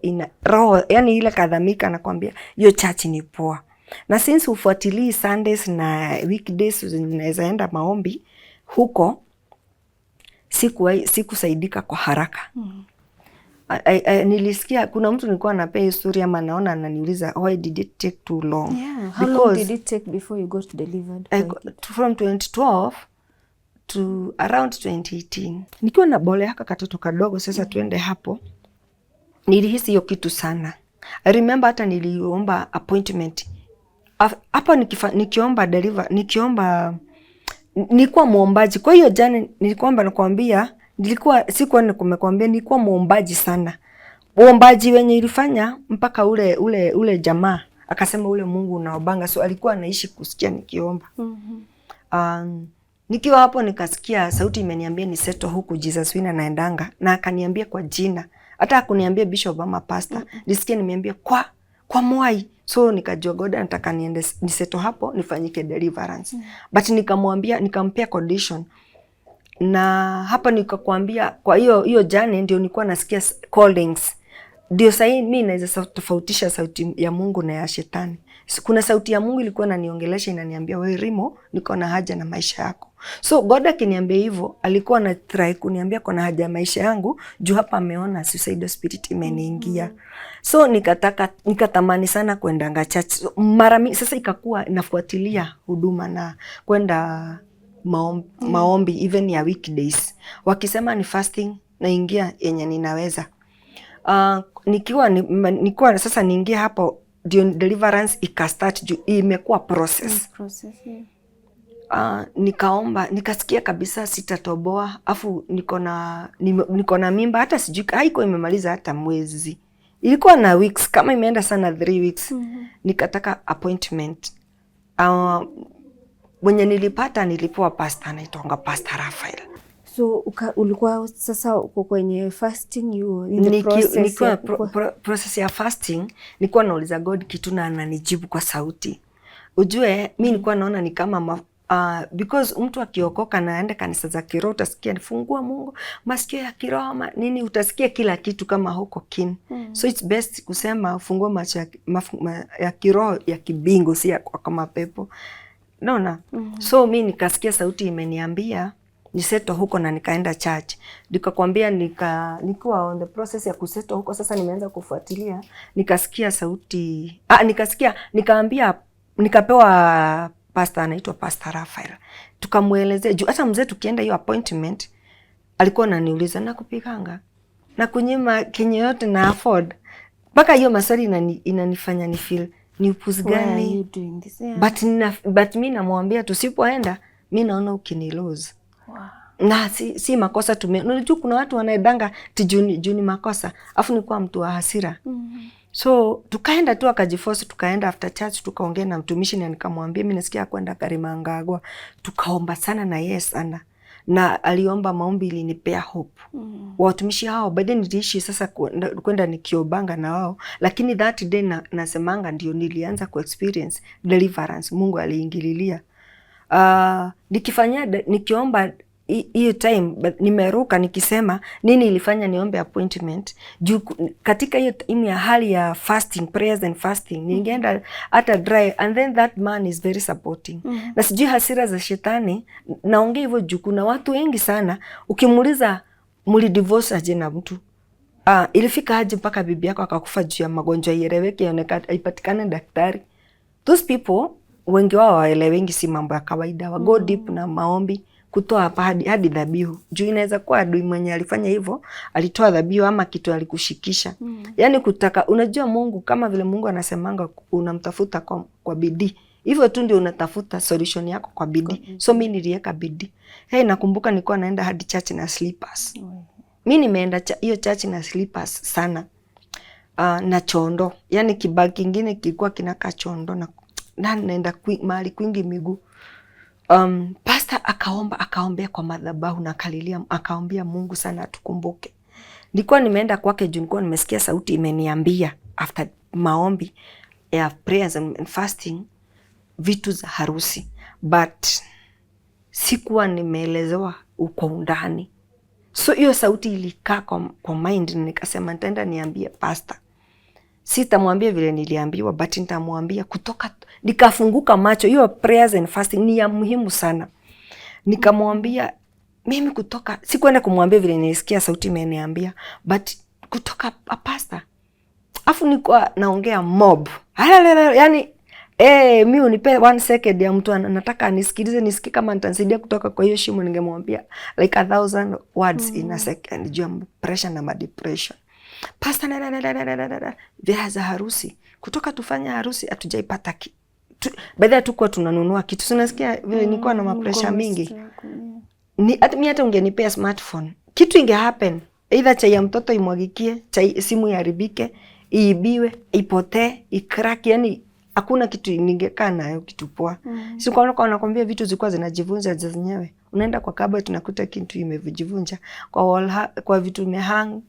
yani ile kadhamika nakwambia hiyo church ni poa. Na since ufuatilii Sundays na weekdays zinaweza enda maombi huko, sikusaidika kwa haraka. Nilisikia kuna mtu nilikuwa napea historia ama naona ananiuliza why did it take too long?
Yeah. How long did it take before you got delivered?
From 2012 to around 2018. Nikiwa na bole haka katoto kadogo sasa tuende hapo. Nilihisi hiyo kitu sana. I remember hata niliomba appointment. Hapo nikiomba nilikuwa muombaji. Kwa hiyo jana nakwambia sikuwa nimekwambia nilikuwa muombaji sana. Muombaji wenye ilifanya mpaka ule jamaa akasema ule Mungu unaobanga, so alikuwa anaishi kusikia nikiomba. Nikiwa hapo nikasikia sauti imeniambia ni seto huku Jesus Wina naendanga, na akaniambia kwa jina. Hata hakuniambia bishop ama pastor. Nisikia nimeambia kwa Mwai. So nikajua God nataka niende niseto hapo nifanyike deliverance. But nikampea condition. Na hapa nikakwambia kwa hiyo jana ndio nilikuwa nasikia callings. Ndio sasa mimi naweza tofautisha sauti ya Mungu na ya shetani. Kuna sauti ya Mungu ilikuwa inaniongelesha inaniambia Wairimu niko na haja na maisha yako. So God akiniambia hivyo alikuwa na try kuniambia kuna haja ya maisha yangu juu hapa ameona suicidal spirit imeniingia. So nikatamani sana kwenda church. So, sasa ikakuwa nafuatilia huduma na kwenda maombi even ya weekdays. Wakisema ni fasting naingia yenye ninaweza. Nikiwa sasa niingia hapo ndio deliverance ikastart juu imekuwa process. Nikaomba nikasikia kabisa sitatoboa, afu niko na mimba hata sijui haiko imemaliza hata mwezi. Ilikuwa na weeks kama imeenda sana 3 weeks. Nikataka appointment. Mwenye nilipewa pastor anaitwa Pastor Raphael.
So ulikuwa sasa uko kwenye fasting
process ya fasting nilikuwa nauliza God kitu na ananijibu kwa sauti. Ujue mimi nilikuwa naona ni kama because mtu akiokoka na aende kanisa za kiroho utasikia nifungua Mungu masikio ya kiroho nini utasikia kila kitu kama huko kin. So it's best kusema ufungue macho ya kiroho ya kibingu si kama pepo. Naona. So mimi nikasikia sauti imeniambia niseto huko na nikaenda church. Nikakwambia nikuwa on the process ya kuseto huko sasa nimeanza kufuatilia. Nikasikia sauti. Nikapewa pastor anaitwa Pastor Raphael. Tukamuelezea juu hata mzee tukienda hiyo appointment alikuwa ananiuliza nakupiganga na kunyima kenye yote na afford. Mpaka hiyo maswali inanifanya ni feel ni upuzi gani? But mimi namwambia tusipoenda mimi naona ukinilose. Na si makosa unajua kuna watu wanaedanga tijuni makosa afu ni kwa mtu wa hasira. So tukaenda tu akajiforce tukaenda after church tukaongea na mtumishi na nikamwambia mimi nasikia kwenda Karimangagwa. Tukaomba sana na yeye sana. Na aliomba maombi ilinipea hope. Watumishi hao baadaye niliishi sasa kwenda nikiobanga na wao, lakini that day nasemanga ndio nilianza ku experience deliverance. Mungu aliingililia. Nikiomba hiyo time nimeruka nikisema nini ilifanya niombe appointment juu katika hiyo time ya hali ya fasting prayers and fasting ningeenda hata dry and then that man is very supporting. Na sijui hasira za shetani naongea hivyo juu kuna watu wengi sana ukimuuliza mlidivorce aje na mtu ilifika aje mpaka bibi yako akakufa juu ya magonjwa ieleweke ionekane ipatikane daktari. Those people wengi wao waelewengi si mambo ya kawaida wa go deep na maombi kutoa hapa hadi dhabihu. Juu inaweza kuwa adui mwenye alifanya hivyo alitoa dhabihu ama kitu alikushikisha. Yaani kutaka unajua Mungu kama vile Mungu anasemanga unamtafuta kwa bidii. Hivyo tu ndio unatafuta solution yako kwa bidii. So mimi niliweka bidii. Nakumbuka nilikuwa naenda hadi church na slippers. Mimi nimeenda hiyo church na slippers sana. Na chondo. Yaani kibagi kingine kilikuwa kinaka chondo na naenda mahali kwingi miguu. Pastor akaombea kwa madhabahu na kalilia akaombea Mungu sana atukumbuke. Nilikuwa nimeenda kwake juu nilikuwa nimesikia sauti imeniambia after maombi ya prayers and fasting vitu za harusi, but sikuwa nimeelezewa uko undani. So hiyo sauti ilikaa kwa mind, nikasema nitaenda niambie pastor. Sitamwambia vile niliambiwa, but nitamwambia kutoka. Nikafunguka macho. Hiyo prayers and fasting ni ya muhimu sana. Nikamwambia mimi kutoka, sikuenda kumwambia vile nilisikia sauti imeniambia, but kutoka a pastor. Afu nilikuwa naongea mob. Yani mimi unipe 1 second ya mtu anataka anisikilize, nisikie kama nitansaidia kutoka kwa hiyo shimo, ningemwambia like 1000 words in a second. Juu pressure na depression. Pastor vya za harusi. Kutoka tufanya harusi hatujaipata baada ya tukua tunanunua kitu. Unasikia vile nilikuwa na pressure mingi. Hata ungenipea smartphone, kitu inge happen. Either chai ya mtoto imwagikie, simu iharibike, iibiwe, ipotee, icrack, yani hakuna kitu ningekaa nayo kitu poa. Si kwa nakwambia vitu zilikuwa zinajivunja zenyewe. Unaenda kwa kabati tunakuta kitu imevujivunja. Kwa wall, kwa vitu imehang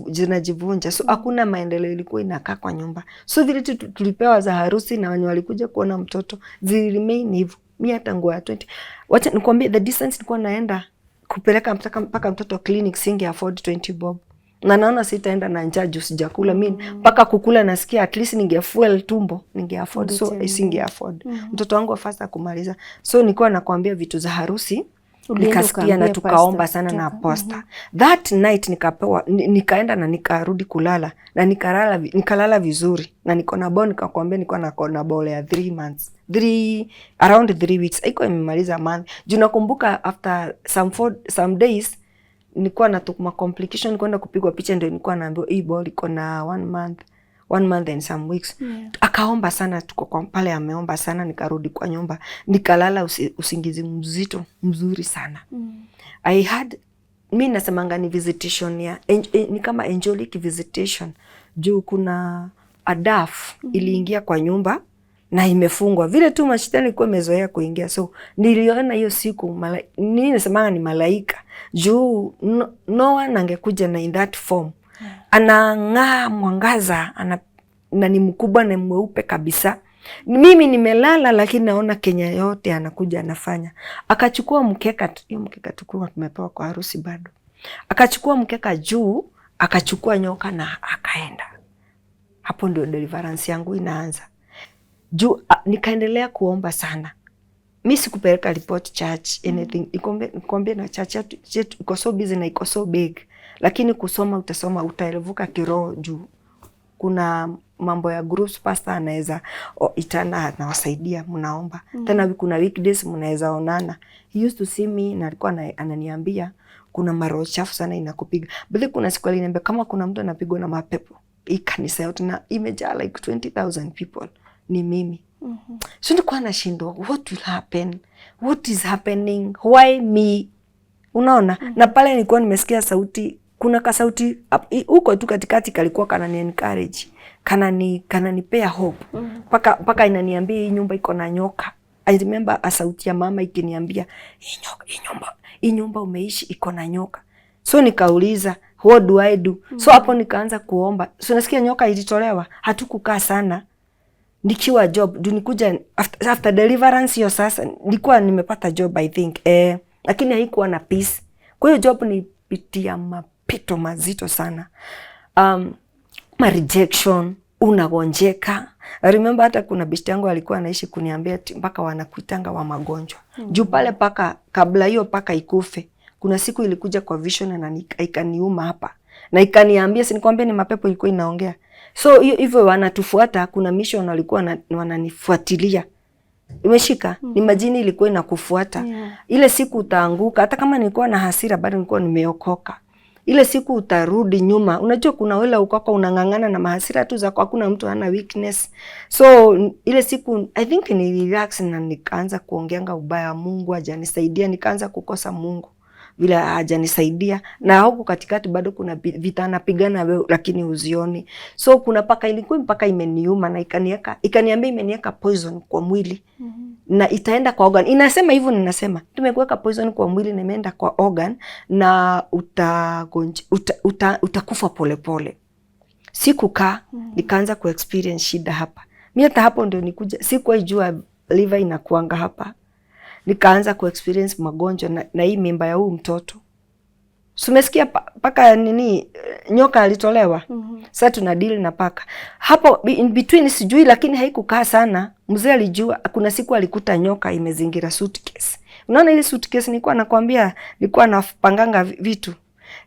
zinajivunja. So hakuna maendeleo ilikuwa inakaa kwa nyumba. So vile tulipewa za harusi na wenye walikuja kuona mtoto remain hivyo. Mimi hata nguo ya 20. Wacha nikwambie the distance nilikuwa naenda kupeleka mpaka mtoto clinic singe afford 20 bob. Na naona sitaenda na njaa juu sijakula. Mimi mpaka kukula nasikia at least ningefuel tumbo, ninge afford. So isinge afford. Mtoto wangu afasta kumaliza. So nilikuwa nakwambia vitu za harusi. Nikasikia na tukaomba sana na pastor. That night nikaenda na nikarudi kulala na nikalala vizuri na niko na bone, nikakwambia niko na bone ya 3 months. Around 3 weeks. Haiko imemaliza month. Juu nakumbuka after some days nilikuwa na tukuma complication, kwenda kupigwa picha, ndio nilikuwa naambiwa hii ball iko na 1 month and some weeks. Akaomba sana, tuko kwa pale ameomba sana, nikarudi kwa nyumba, nikalala usingizi mzuri sana. I had, mimi nasemanga ni visitation ya ni kama angelic visitation. Juu kuna adaf iliingia kwa nyumba na imefungwa. Vile tu mashetani ilikuwa imezoea kuingia. So niliona hiyo siku nini nasemanga ni malaika. Juu no one angekuja na in that form. Anang'aa mwangaza, na ni mkubwa na mweupe kabisa. Mimi nimelala lakini naona Kenya yote anakuja anafanya. Akachukua mkeka, hiyo mkeka tukua tumepewa kwa harusi bado. Akachukua mkeka juu, akachukua nyoka na akaenda. Hapo ndio deliverance yangu inaanza. Juu nikaendelea kuomba sana. Mimi sikupeleka report church anything. Nikwambia na church yetu iko so busy na iko so big. Lakini kusoma utasoma, utaelevuka kiroho juu kuna mambo ya groups pastor anaweza itana na wasaidia mnaomba. Tena kuna weekdays mnaweza onana. He used to see me na alikuwa ananiambia kuna maroho chafu sana inakupiga. Bali kuna siku aliniambia kama kuna mtu anapigwa na mapepo, hii kanisa yote na imejaa like 20,000 people ni mimi. So nilikuwa nashindwa, what will happen? What is happening? Why me? Unaona? Na pale nilikuwa nimesikia sauti, kuna kasauti huko tu katikati kalikuwa kanani encourage, kananipea hope. Paka inaniambia hii nyumba iko na nyoka. I remember a sauti ya mama ikiniambia hii nyumba umeishi iko na nyoka. So nikauliza, what do I do? So hapo nikaanza kuomba. So nasikia nyoka ilitolewa, hatukukaa sana. Nikiwa job, ndio nikuja after deliverance hiyo sasa, nilikuwa nimepata job I think. Lakini haikuwa na peace. Kwa hiyo job nipitia mapito mazito sana. Rejection, unagonjeka. I remember hata kuna bishti yangu alikuwa anaishi kuniambia mpaka wanakuitanga wa magonjwa. Juu pale paka kabla hiyo paka ikufe, kuna siku ilikuja kwa vision na ikaniuma hapa. Na ikaniambia, si nikwambia ni mapepo ilikuwa inaongea. So hivyo wanatufuata, kuna mission walikuwa wananifuatilia. Umeshika? Ni majini ilikuwa inakufuata. Ile siku utaanguka, hata kama nilikuwa na hasira bado nilikuwa nimeokoka. Ile siku utarudi nyuma. Unajua kuna wale ukoka unangangana na mahasira tu zako, hakuna mtu hana weakness. So ile siku I think ni relax na nikaanza kuongeanga ubaya wa Mungu, hajanisaidia, nikaanza kukosa Mungu vile hajanisaidia. Na huko katikati bado kuna vita napigana wewe lakini uzioni. So kuna paka ilikuwa mpaka imeniuma na ikaniambia imeniweka poison kwa mwili. Na itaenda kwa organ. Inasema hivyo, ninasema tumekuweka poison kwa mwili na imeenda kwa organ na utakufa polepole. Sikukaa, nikaanza kuexperience shida hapa. Mimi hata hapo ndio nikuja, sikuwahi jua liver inakuanga hapa. nikaanza ku-experience magonjwa na hii mimba ya huu mtoto. Sumesikia paka nini nyoka alitolewa. Sasa tuna deal na paka. Hapo in between sijui, lakini haikukaa sana. Mzee alijua kuna siku alikuta nyoka imezingira suitcase. Unaona ile suitcase nilikuwa nakwambia nilikuwa napanganga vitu.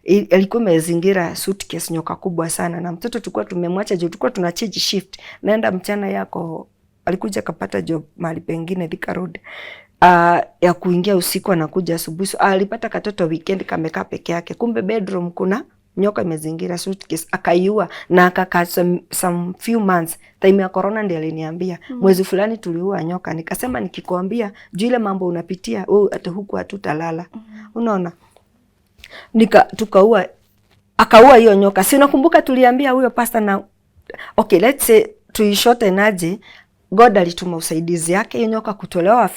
Ilikuwa imezingira suitcase nyoka kubwa sana, na mtoto tulikuwa tumemwacha juu tulikuwa tuna change shift. Naenda mchana yako alikuja kapata job mahali pengine Thika Road. Ya kuingia usiku anakuja asubuhi. So, alipata katoto weekend kamekaa peke yake. Kumbe bedroom kuna nyoka imezingira suitcase, akaiua na akakaa some few months. Time ya corona ndiye aliniambia mwezi fulani tuliua nyoka. Nikasema nikikwambia juu ile mambo unapitia hata huku hatutalala. Unaona? Tukaua, akaua hiyo nyoka. Si unakumbuka tuliambia huyo pastor na okay, let's say tuishorten aje, God alituma usaidizi yake, hiyo nyoka kutolewa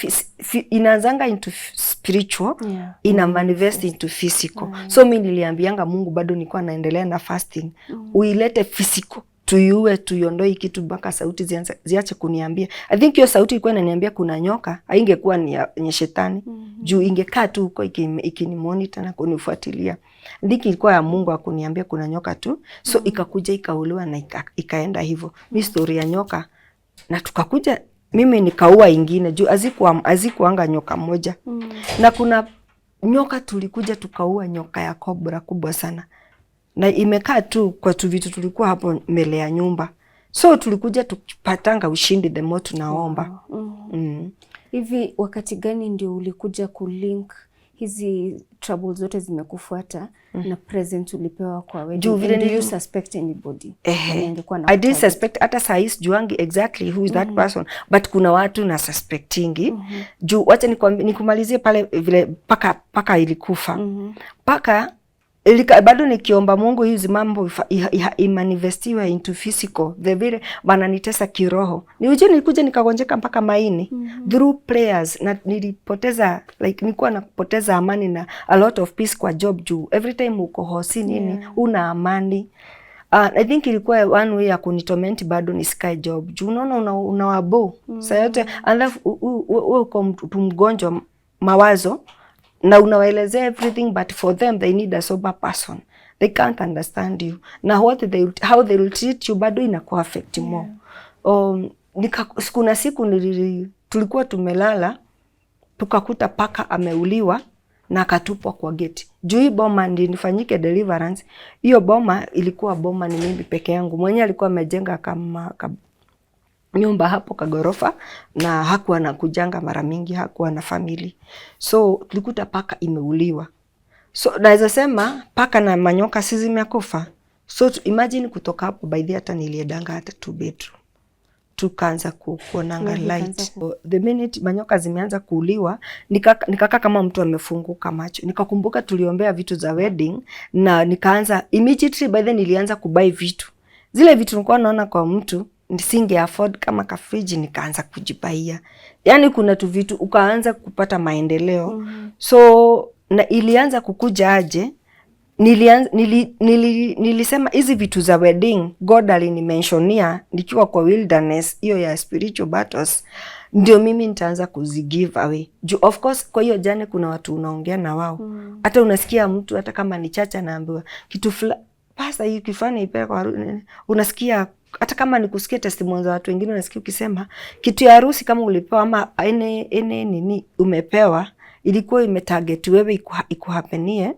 inaanzanga into spiritual, ina manifest into physical. So mimi niliambianga Mungu, bado nilikuwa naendelea na fasting, uilete physical, tuiue, tuiondoe kitu mpaka sauti ziache kuniambia. I think hiyo sauti ilikuwa inaniambia kuna nyoka, haingekuwa ni shetani. Juu ingekaa tu huko ikinimonitor na kunifuatilia. Ndiki ilikuwa ya Mungu akuniambia kuna nyoka tu. So ikakuja ikauliwa na ikaenda hivyo. Ni story ya nyoka. Na tukakuja mimi nikaua ingine juu azikuanga nyoka moja. Na kuna nyoka tulikuja tukaua nyoka ya cobra kubwa sana. Na imekaa tu kwa tu vitu tulikuwa hapo mbele ya nyumba. So tulikuja tukipatanga ushindi the more tunaomba.
Hivi wakati gani ndio ulikuja kulink hizi troubles zote zimekufuata na present ulipewa kwa wedding? Do you suspect anybody?
I didn't suspect, hata saa hii juangi exactly who is that person, but kuna watu na suspectingi. Juu wacha nikumalizie pale vile paka ilikufa. Paka bado nikiomba Mungu hizi mambo imanifestiwe into physical. The vile bananitesa kiroho. Nilikuja nikagonjeka mpaka maini. Through prayers, na nilipoteza, like nilikuwa napoteza amani na a lot of peace kwa job juu. Every time uko hosi nini, una amani. I think ilikuwa one way ya kunitorment bado ni sky job. Juu unaona unawabo. Saa yote, alafu uko mtu mgonjwa mawazo, na unawaelezea everything, but for them they need a sober person. They can't understand you. Na how they will treat you bado inakuwa affect more. Kuna siku tulikuwa tumelala, tukakuta paka ameuliwa na akatupwa kwa gate. Juu hii boma ndi nifanyike deliverance. Hiyo boma ilikuwa boma ni mimi peke yangu. Mwenye alikuwa amejenga kama nyumba hapo kagorofa, na hakuwa na kujanga mara mingi, hakuwa na family. So tulikuta paka imeuliwa. So naweza sema paka na manyoka si zimekufa. So imagine kutoka hapo by the hata niliedanga hata 2 bedroom. Tukaanza kuonanga light. So, the minute manyoka zimeanza kuuliwa, nikaka kama mtu amefunguka macho. Nikakumbuka tuliombea vitu za wedding, na nikaanza immediately by then nilianza kubuy vitu. Zile vitu nilikuwa naona kwa mtu nisinge afford kama kafriji, nikaanza kujipaia. Yani kuna tu vitu ukaanza kupata maendeleo. So na ilianza kukuja aje, nilisema hizi vitu za wedding God alinimentionia nikiwa kwa wilderness hiyo ya spiritual battles, ndio mimi nitaanza kuzigive away. Of course kwa hiyo jane kuna watu unaongea na wao. Hata unasikia mtu hata kama ni chacha naambiwa kitu pasa hii kifani ipeleka kwa unasikia, hata kama ni kusikia testimony za watu wengine, unasikia ukisema kitu ya harusi kama ulipewa ama nini umepewa ilikuwa imetarget wewe ikuhapenie,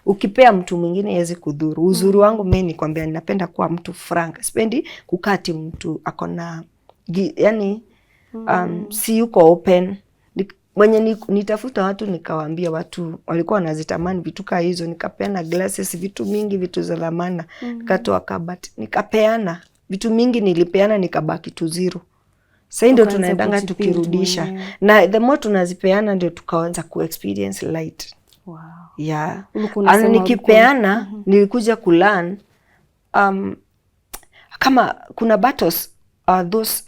ukipea mtu mwingine yezi kudhuru. Uzuri wangu mimi ni kwambia ninapenda kuwa mtu frank. Sipendi kukati mtu akona yani si yuko open. Mwenye nitafuta watu nikawaambia watu walikuwa wanazitamani vitu kama hizo, nikapeana glasses, vitu mingi, vitu za lamana, nikatoa kabati, nikapeana vitu mingi, nilipeana nikabaki tu zero. Sasa ndio tunaendanga tukirudisha. Na the more tunazipeana ndio tukaanza ku-experience light.
Wow.
Yeah. Nikipeana nilikuja kulearn kama kuna battles those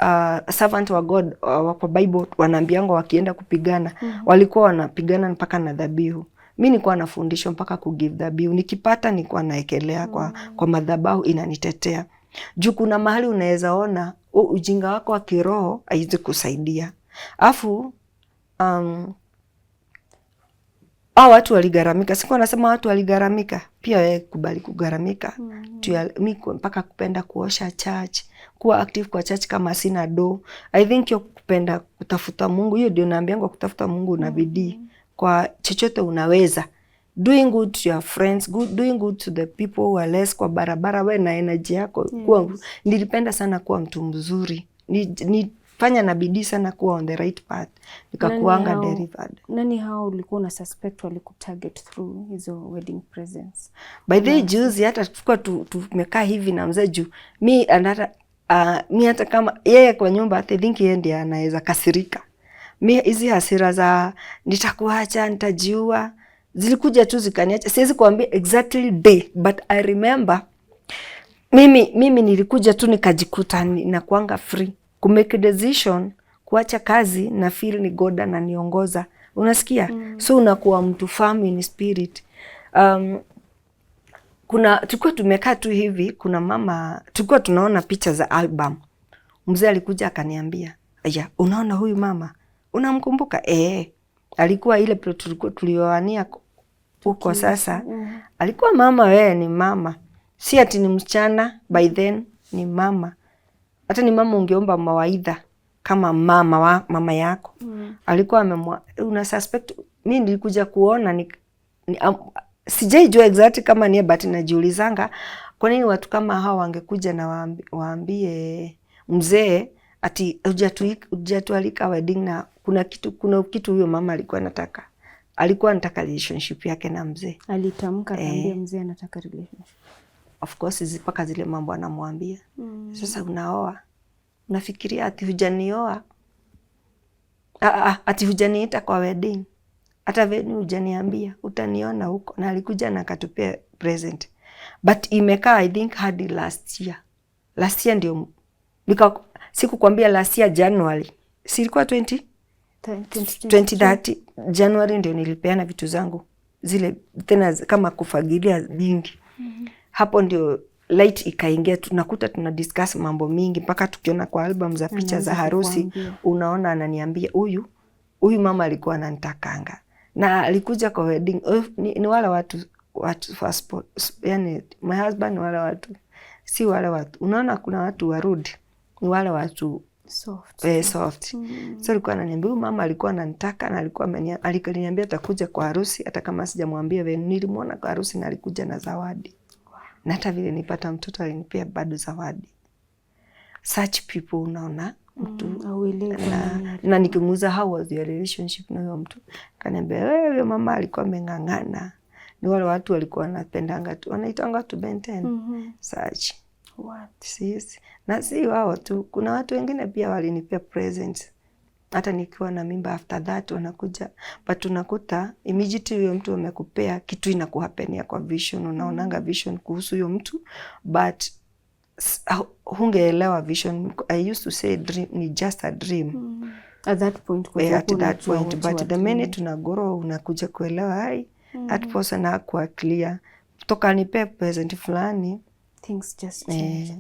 servant wa God kwa Bible wanaambianga wakienda kupigana walikuwa wanapigana mpaka na dhabihu. Mimi nilikuwa nafundishwa mpaka kugive dhabihu. Nikipata nilikuwa naekelea kwa madhabahu inanitetea. Juu kuna mahali unaweza ona ujinga wako wa kiroho haiwezi kusaidia. Afu watu waligaramika. Sikuwa nasema watu waligaramika. Pia wewe kubali kugaramika. Mimi mpaka kupenda kuosha church, kuwa active kwa church kama sina do. I think hiyo kupenda kutafuta Mungu, hiyo ndio naambianga kutafuta Mungu na bidii. Kwa chochote unaweza. Doing good to your friends, doing good to the people who are less kwa barabara, wewe na energy yako. Nilipenda sana kuwa mtu mzuri. Nifanya na bidii sana kuwa on the right path. Nikakuanga delivered.
Nani hao ulikuwa una suspect walikutarget through hizo wedding presents?
By the juzi hata tulikuwa tumekaa hivi na mzee juu. Mi hata kama yeye kwa nyumba I think yeye ndiye anaweza kasirika. Mi hizi hasira za nitakuacha, nitajiua zilikuja tu zikaniacha. Siwezi kuambia exactly day, but I remember mimi nilikuja tu nikajikuta nakuanga free ku make decision kuacha kazi na feel ni God ananiongoza. Unasikia? So unakuwa mtu firm in spirit. Tulikuwa tumekaa tu hivi, kuna mama tulikuwa tunaona picha za album. Mzee alikuja akaniambia, "Aya, unaona huyu mama? Unamkumbuka?" Alikuwa ile tulioania huko sasa. Alikuwa mama, wewe ni mama. Si ati ni msichana, by then ni mama. Hata ni mama ungeomba mawaidha kama mama yako. Alikuwa una suspect. Mimi nilikuja kuona sijaijua exactly kama ni but najiulizanga kwa nini watu kama hao wangekuja na waambie mzee ati hujatualika wedding na kuna kitu huyo mama alikuwa anataka. Alikuwa anataka relationship yake na mzee.
Alitamka akaambia mzee anataka relationship.
Of course zipaka zile mambo anamwambia. Sasa unaoa. Unafikiria ati hujanioa. Ati hujaniita kwa wedding. Hata venue hujaniambia, utaniona huko. Na alikuja na akatupea present. But imekaa I think hadi last year. Last year ndio sikukwambia last year January. Si ilikuwa 2030 January ndio nilipeana vitu zangu. Zile tena kama kufagilia nyingi. Hapo ndio light ikaingia, tunakuta tuna discuss mambo mingi mpaka tukiona kwa album za picha za harusi unaona ananiambia huyu mama alikuwa ananitakanga na alikuja kwa wedding. Ni wale watu first, yani my husband wale watu si wale watu unaona kuna watu warudi, ni wale watu soft. So alikuwa ananiambia huyu mama alikuwa ananitaka na aliniambia atakuja kwa harusi hata kama sijamwambia venye. Nilimuona kwa harusi na alikuja na zawadi. Na hata vile nipata mtoto alinipea bado zawadi. Such people unaona mtu na nikimuuliza how was your relationship na huyo mtu kaniambia wewe mama alikuwa ameng'ang'ana. Ni wale watu walikuwa wanapendanga tu wanaitanga tu benten. Such what sis. Na si wao tu, kuna watu wengine pia walinipea presents. Hata nikiwa na mimba after that wanakuja, but unakuta immediately huyo mtu amekupea kitu inakuhapenia kwa vision. Unaonanga vision kuhusu huyo mtu but hungeelewa vision. I used to say dream ni just a dream
at that point,
but the minute tunagoro unakuja kuelewa that person hakuwa clear toka nipe present fulani,
things just change.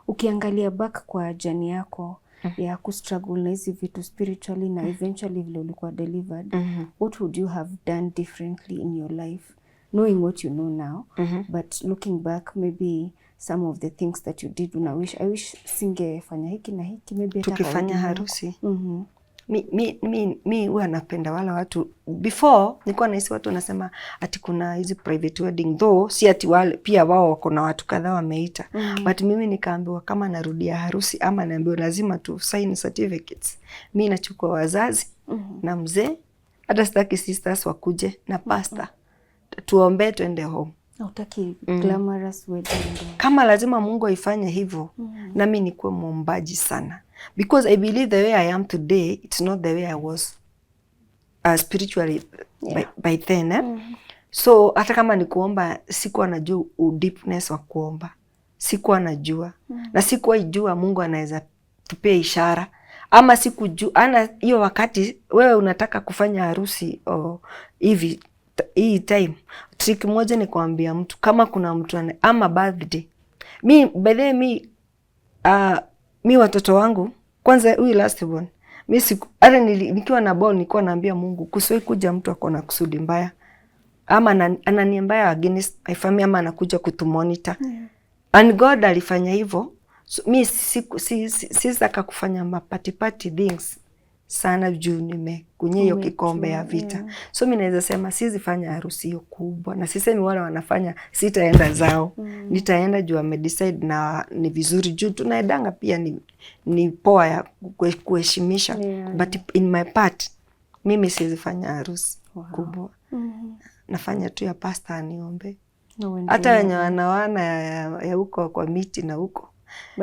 Ukiangalia back kwa journey yako ya kustruggle na hizi vitu spiritually na eventually vile ulikuwa delivered, what would you have done differently in your life knowing what you know now? But looking back, maybe some of the things that you did I wish singefanya hiki na hiki, maybe
tukifanya harusi. Mi huwa napenda wala watu. Before nilikuwa nahisi watu wanasema ati kuna hizi private wedding, though si ati wale pia wao wako na watu kadhaa wameita. But mimi nikaambiwa kama narudia harusi ama naambiwa lazima tu sign certificates, mimi nachukua wazazi na mzee, hata sitaki sisters wakuje na pastor tuombe tuende home.
Utaki glamorous wedding.
Kama lazima Mungu aifanye hivyo, na mimi nikuwe muombaji sana. Because I believe the way I am today, it's not the way I was spiritually by then. So hata kama ni kuomba, sikuwa najua deepness wa kuomba. Sikuwa najua. Na sikuwa ijua Mungu anaweza tupea ishara. Ama sikujua, hiyo wakati wewe unataka kufanya harusi hivi hii time. Trick moja ni kuambia mtu kama kuna mtu ama birthday. By the way, mi watoto wangu kwanza huyu last born hata nikiwa na ball nilikuwa naambia Mungu kusiwahi kuja mtu akona kusudi mbaya ama ananiambia against my family, ama anakuja kutumonitor. And God alifanya hivyo. So, mi sitaka kufanya mapatipati things sana juu nimekunywa hiyo kikombe ya vita. So mi naweza sema sizifanya harusi hiyo kubwa, na sisemi wale wanafanya sitaenda zao. Nitaenda juu amedecide na ni vizuri, juu tunaendanga pia ni poa ya kuheshimisha. But in my part, mimi sizifanya harusi kubwa. Nafanya tu ya pastor aniombe. Hata wenye wanawana ya huko kwa miti na huko.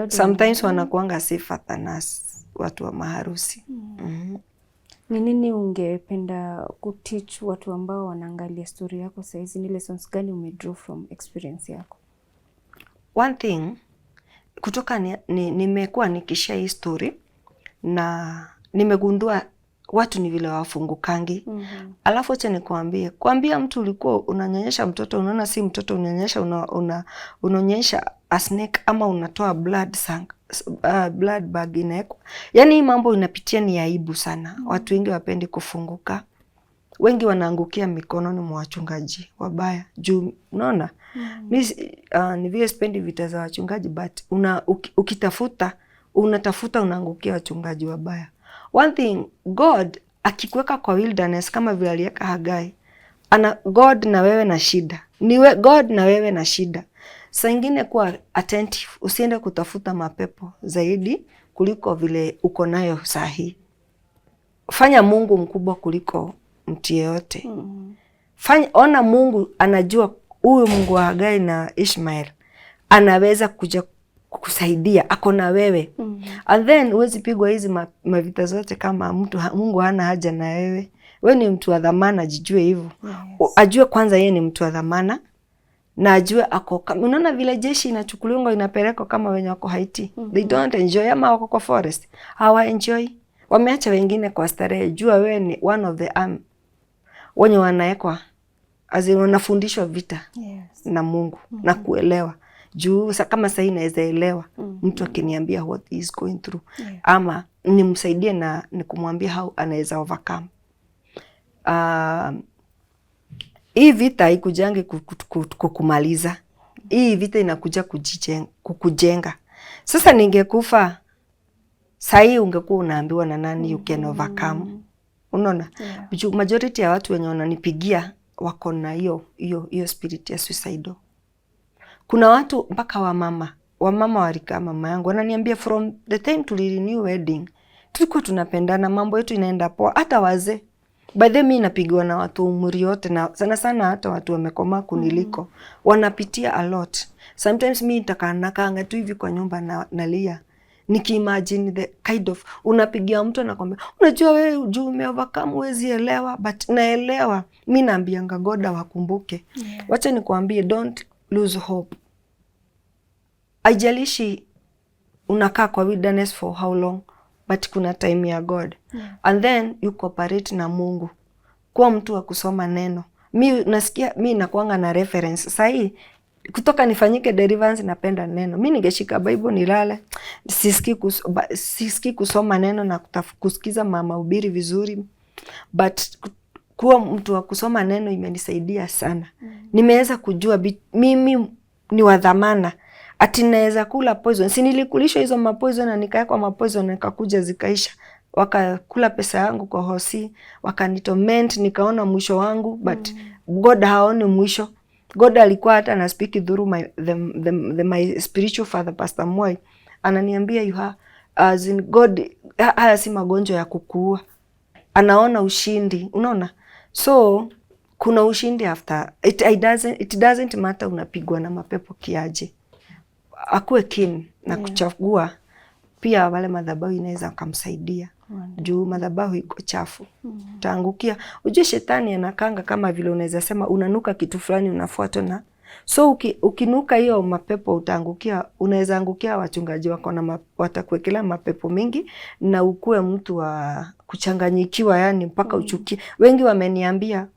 Sometimes wanakuanga safer than us, watu wa maharusi.
Ni nini ungependa kuteach watu ambao wanaangalia story yako saizi? Ni lessons gani umedraw from experience yako?
One thing, kutoka nimekuwa nikishare hii story na nimegundua watu ni vile wafungukangi. Alafu acha nikwambie, kuambia mtu ulikuwa unanyonyesha mtoto, unaona si mtoto unanyonyesha, unanyonyesha a snake, ama unatoa blood bag inawekwa. Yani hii mambo inapitia ni aibu sana. Watu wengi wapendi kufunguka. Wengi wanaangukia mikononi mwa wachungaji wabaya. Juu unaona, ni vile sipendi vita za wachungaji, but ukitafuta unaangukia wachungaji wabaya. One thing, God akikuweka kwa wilderness kama vile aliweka Hagai, God na wewe na shida. God na wewe na shida. Saa ingine kuwa attentive, usiende kutafuta mapepo zaidi kuliko vile uko nayo sahi. Fanya Mungu mkubwa kuliko mtu yeyote. Ona Mungu anajua huyu Mungu wa Hagai na Ishmael anaweza kuja kukusaidia, ako na wewe. And then huwezi pigwa hizi mavita zote kama Mungu hana haja na wewe. Wewe ni mtu wa dhamana, jijue hivyo. Ajue kwanza yeye ni mtu wa dhamana, na ajue unaona vile jeshi inachukuliwa inapelekwa kama wenye wako Haiti. They don't enjoy, ama wako kwa forest. Hawa enjoy. Wameacha wengine kwa starehe. Jua wewe ni one of the army. Wenye wanaekwa wanafundishwa vita na Mungu na kuelewa. Juu kama sasa inaweza elewa mtu akiniambia what is going through, ama nimsaidie na nikumwambia how anaweza overcome. Hii vita haikujangi kukumaliza. Hii vita inakuja kukujenga. Sasa ningekufa sahi, ungekuwa unaambiwa na nani you can overcome. Unaona? Majority ya watu wenye wananipigia wako na hiyo spirit ya suicidal. Kuna watu mpaka wamama walika mama yangu wananiambia from the time tulirenew wedding tulikuwa tunapendana, mambo yetu inaenda poa. Hata wazee by the mimi napigiwa na watu umri yote, na sana hata watu wamekomaa kuniliko wanapitia a lot. Sometimes mimi nitakaanga tu hivi kwa nyumba na nalia nikiimagine the kind of unapigia mtu anakwambia unajua wewe juu umeovercome huwezi elewa, but naelewa. Mimi naambianga God wakumbuke. Wacha nikwambie, don't lose hope. Haijalishi unakaa kwa wilderness for how long, but kuna time ya God. And then you cooperate na Mungu. Kuwa mtu wa kusoma neno. Mimi nakuanga na reference. Sahi kutoka nifanyike deliverance napenda neno. Mimi ningeshika Bible nilale. Sisikii kusoma neno na kusikiza mama hubiri vizuri. But kuwa mtu wa kusoma neno imenisaidia sana. Nimeweza kujua mimi ni wa dhamana. Ati naweza kula poison. Si nilikulishwa hizo mapoison na nikaekwa mapoison nikakuja zikaisha. Wakakula pesa yangu kwa hosi, wakanitorment, nikaona mwisho wangu, but God haoni mwisho. God alikuwa hata na speak through my spiritual father Pastor Moi. Ananiambia you have as in God, haya si magonjwa ya kukuua. Anaona ushindi, unaona? So kuna ushindi after it doesn't matter unapigwa na mapepo kiaje. Akuwe keen na kuchagua pia wale madhabahu inaweza kumsaidia. Juu madhabahu iko chafu. Utaangukia. Ujue shetani anakanga kama vile unaweza sema unanuka kitu fulani unafuatwa na. So ukinuka hiyo mapepo utaangukia, unaweza angukia wachungaji wako na watakuwekelea mapepo mingi na ukue mtu wa kuchanganyikiwa, yani mpaka uchukie. Wengi wameniambia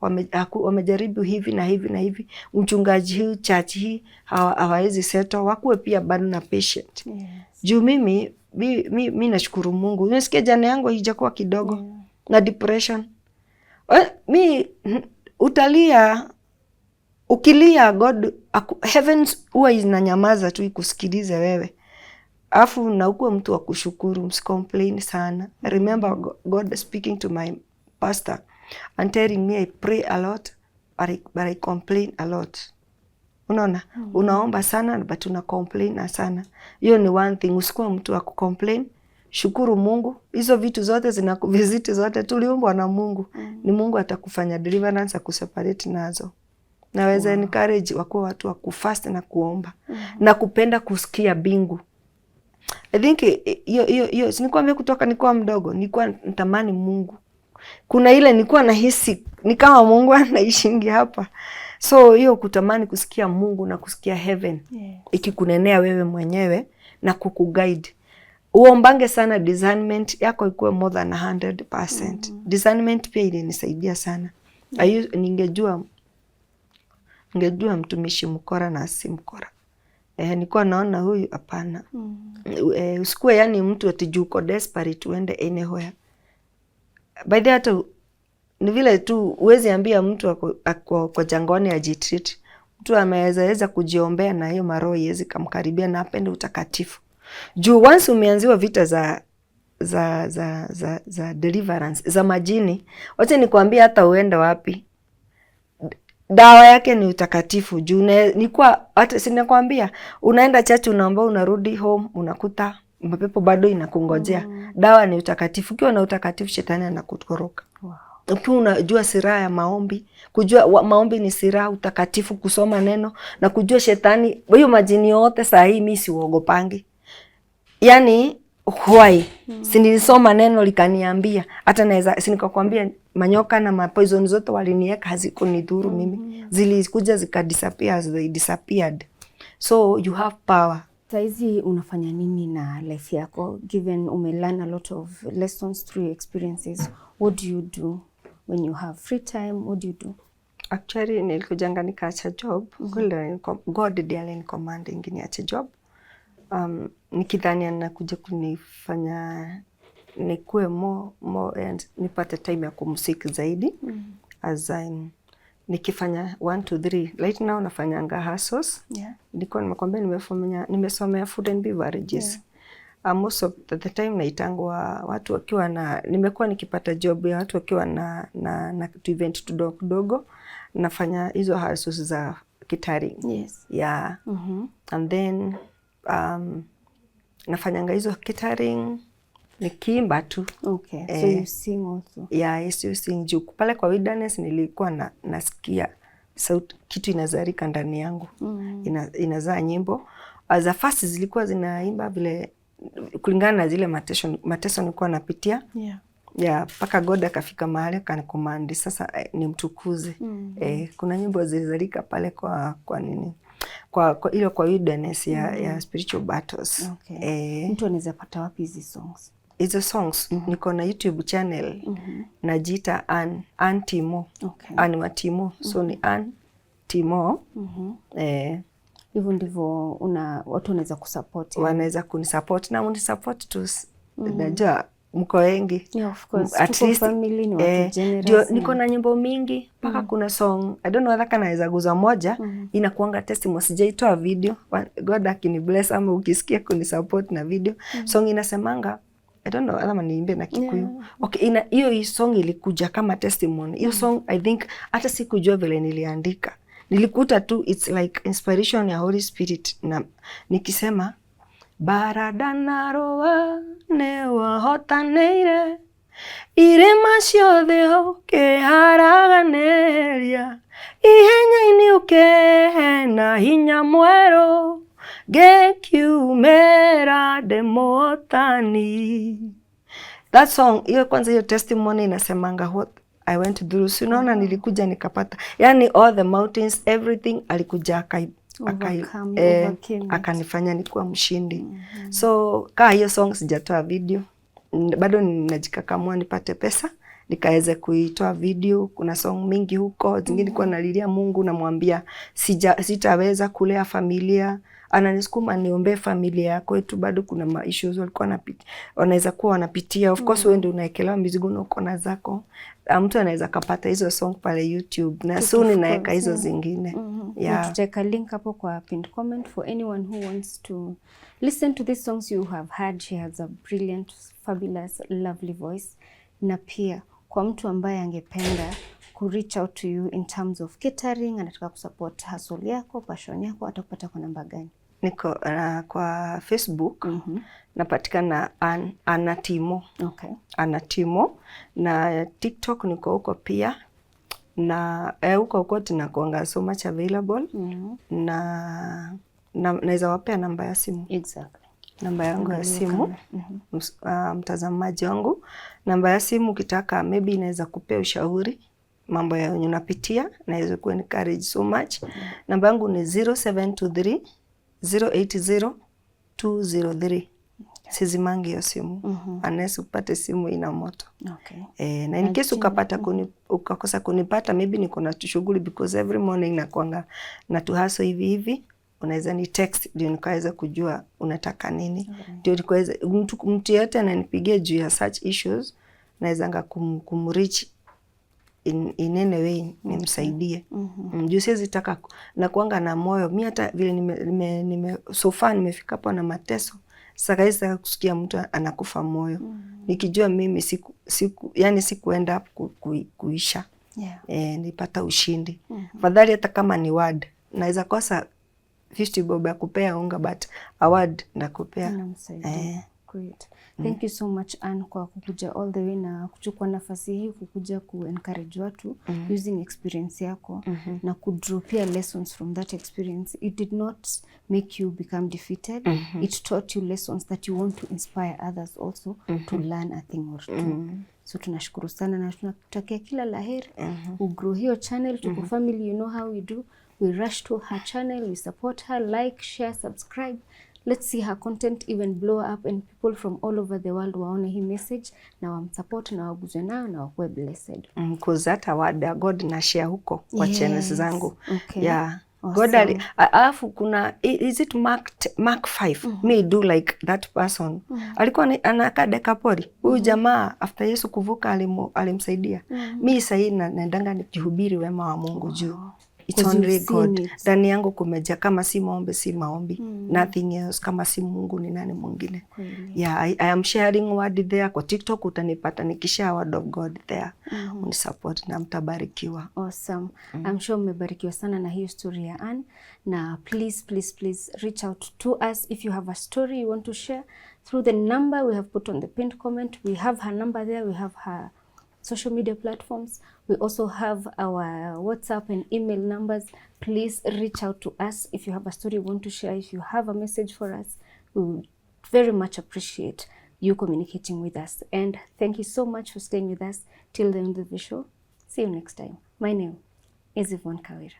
wamejaribu hivi na hivi na hivi, mchungaji hii church hii hawawezi settle, wakuwe pia bado na patient. Juu mimi nashukuru Mungu. Unasikia jana yangu haijakuwa kidogo na depression. Mi utalia Ukilia God, heavens huwa inanyamaza tu ikusikilize wewe. Afu na ukuwe mtu wa kushukuru, msicomplain sana. I remember God speaking to my pastor and telling me I pray a lot but I complain a lot. Unaona? Unaomba sana but una complain sana. Hiyo ni one thing. Usikuwe mtu wa kucomplain. Shukuru Mungu. Hizo vitu zote zinakuvisit zote tuliumbwa na Mungu. Ni Mungu atakufanya deliverance akuseparate nazo. Naweza encourage wakuwa watu wa kufast na kuomba na kupenda kusikia bingu. I think hiyo sinikwambia kutoka nikuwa mdogo, nilikuwa natamani Mungu. Kuna ile nilikuwa nahisi ni kama Mungu anaishingi hapa. So hiyo kutamani kusikia Mungu na kusikia heaven. Ikikunenea wewe mwenyewe na kukuguide. Uombange sana discernment yako ikuwe more than 100%. Discernment pia ilinisaidia sana. Ningejua mtumishi mkora na si mkora. Nilikuwa naona huyu hapana. Usikuwe yani mtu ati uko desperate uende anywhere. By the hata ni vile tu uwezi ambia mtu kwa jangwani ajitreat. Mtu ameweza kujiombea na hiyo maroho iwezi kumkaribia na apende utakatifu. Juu once umeanziwa vita za deliverance, za majini, wacha nikwambie hata uende wapi. Dawa yake ni utakatifu. Juu nilikuwa hata sinakwambia unaenda church unaomba unarudi home unakuta mapepo bado inakungojea. Dawa ni utakatifu. Ukiwa na utakatifu shetani anakutoroka. Ukiwa unajua silaha ya maombi, kujua maombi ni silaha, utakatifu, kusoma neno na kujua shetani, hiyo majini yote saa hii mimi siuogopangi. Yani why? Sinisoma neno likaniambia, hata naweza sinikakwambia manyoka na mapoison zote walinieka hazikunidhuru mimi. Zilikuja zikadisappear as they disappeared. So you have power.
Saizi unafanya nini na life yako? Given learn a lot of lessons through your experiences, what do you do when you have free time? What do you do?
Actually nilikujanga nikaacha job. God ndiye alinicommand niache job. Nikidhani anakuja kunifanya nikuwe more and nipate time ya kumsiki zaidi. As I'm nikifanya 1 to 3 right now nafanyanga hustles. Ndiko nimekwambia nimesomea food and beverages. Most of the time naitangwa watu wakiwa na nimekuwa nikipata job ya watu wakiwa na event kidogo nafanya hizo hustles za catering. And then nafanyanga hizo catering nikiimba tu.
So you sing also?
Yes, you sing. Juu pale kwa wilderness nilikuwa nasikia sauti kitu inazarika ndani yangu. Inazaa nyimbo. Za first zilikuwa zinaimba vile kulingana na zile mateso nilikuwa napitia. Paka God akafika mahali akanicommand sasa nimtukuze. Kuna nyimbo zilizarika pale kwa nini? Kwa ile kwa wilderness ya spiritual battles.
Mtu anaweza pata wapi hizi songs?
Hizo songs niko na YouTube channel najiita Ann Timo. Ann wa Timo. So ni Ann Timo.
Hivyo ndivyo watu wanaweza kusupport.
Wanaweza kunisupport na unisupport tu. Najua mko wengi.
Of course. At least family ni watu generous.
Niko na nyimbo mingi mpaka kuna song I don't know whether naweza guza moja inakuanga testimony. Sijaitoa video. God akini bless ama ukisikia kunisupport na video. Song inasemanga I don't know kama niimbe na Kikuyu. Hiyo song ilikuja kama testimony. Hiyo song I think hata sikujua vile niliandika. Nilikuta tu it's like inspiration ya Holy Spirit na nikisema Baradanaroa newa hotaneire irema ciothe ukiharaganiria ihenya-ini ukihena hinya mwerũ ngikiumĩra ndĩ mũhotani. That song hiyo kwanza hiyo testimony inasemanga what I went through. So unaona nilikuja nikapata yani all the mountains everything alikuja akanifanya nikuwa mshindi. So hiyo song sijatoa video. Bado ninajikakamua nipate pesa nikaweza kuitoa video. Kuna song mingi huko zingine nilikuwa nalilia Mungu namwambia sitaweza kulea familia. ananisukuma niombe familia yako yetu, bado kuna issues walikuwa wanaweza kuwa wanapitia. Of course wewe ndio unaekelewa mizigo na uko na zako. Mtu anaweza kapata hizo song pale YouTube na soon ninaweka hizo zingine.
Yeah. Tutaweka link hapo kwa pinned comment for anyone who wants to listen to these songs you have heard. She has a brilliant, fabulous, lovely voice. Na pia kwa mtu ambaye angependa ku reach out to you in terms of catering, anataka kusupport hustle yako, passion yako, atakupata kwa namba gani?
Niko kwa Facebook napatikana Anatimo.
Okay.
Anatimo, na TikTok niko huko pia, na huko tunakuanga so much available. Na naweza wapea namba ya simu.
Exactly.
Namba yangu ya simu, mtazamaji wangu, namba ya simu ukitaka maybe inaweza kupea ushauri mambo ya unapitia, naweza ku encourage so much. Namba yangu ni 0723 080 203. Sizimangi hiyo simu. Unless upate simu ina moto.
Okay.
Na in case ukapata ukakosa kunipata, maybe niko na shughuli, because every morning nakuanga na tuhaso hivi, unaweza ni text ndio nikaweza kujua unataka nini. Ndio nikaweza mtu yote ananipigia juu ya such issues, naweza kumreach in any way nimsaidie. Juu siwezi taka na kuanga na moyo. Mimi hata vile nime so far nimefika hapo na mateso. Sasa kaisa kusikia mtu anakufa moyo. Nikijua mimi sikuenda kuisha. Nipata ushindi. Fadhali hata kama ni word. Naweza kosa 50 bob ya kupea unga, but a word nakupea.
Great. Thank you so much, Anne, kwa kukuja all the way na kuchukua nafasi hii kukuja encourage watu using experience yako na kudropia lessons from that experience. It did not make you become defeated. It taught you lessons that you want to inspire others also to learn a thing or two. So tunashukuru sana na tunakutakia kila laheri. Ugrow hiyo channel, Tuko family, you know how we do. We rush to her channel, we support her, like, share, subscribe. Let's see her content even blow up and people from all over the world waone hii message na wamsupport na waguzwe nayo na wakuwe blessed. Because
hata word God na share huko kwa channels zangu.
Okay.
Yeah. Awesome. God alafu kuna is it Mark 5? Me do like that person. Alikuwa anakaa Dekapoli. Huyu jamaa after Yesu kuvuka alimsaidia. Mimi sasa naendanga nikihubiri wema wa Mungu juu. It's only God. Ndani yangu kumeja kama si maombi si maombi. Nothing else. Kama si Mungu ni nani mwingine? Yeah, I am sharing word there. Kwa TikTok utanipata nikishare word of God there. Unisupport na mtabarikiwa.
Awesome. I'm sure mmebarikiwa sana na hiyo story ya Anne. Na please reach out to us if you have a story you want to share through the number we have put on the pinned comment. We have her number there. We have her social media platforms. We also have our WhatsApp and email numbers. Please reach out to us if you have a story you want to share. If you have a message for us, we would very much appreciate you communicating with us. And thank you so much for staying with us till the end of the show. See you next time. My name is Yvonne Kawira.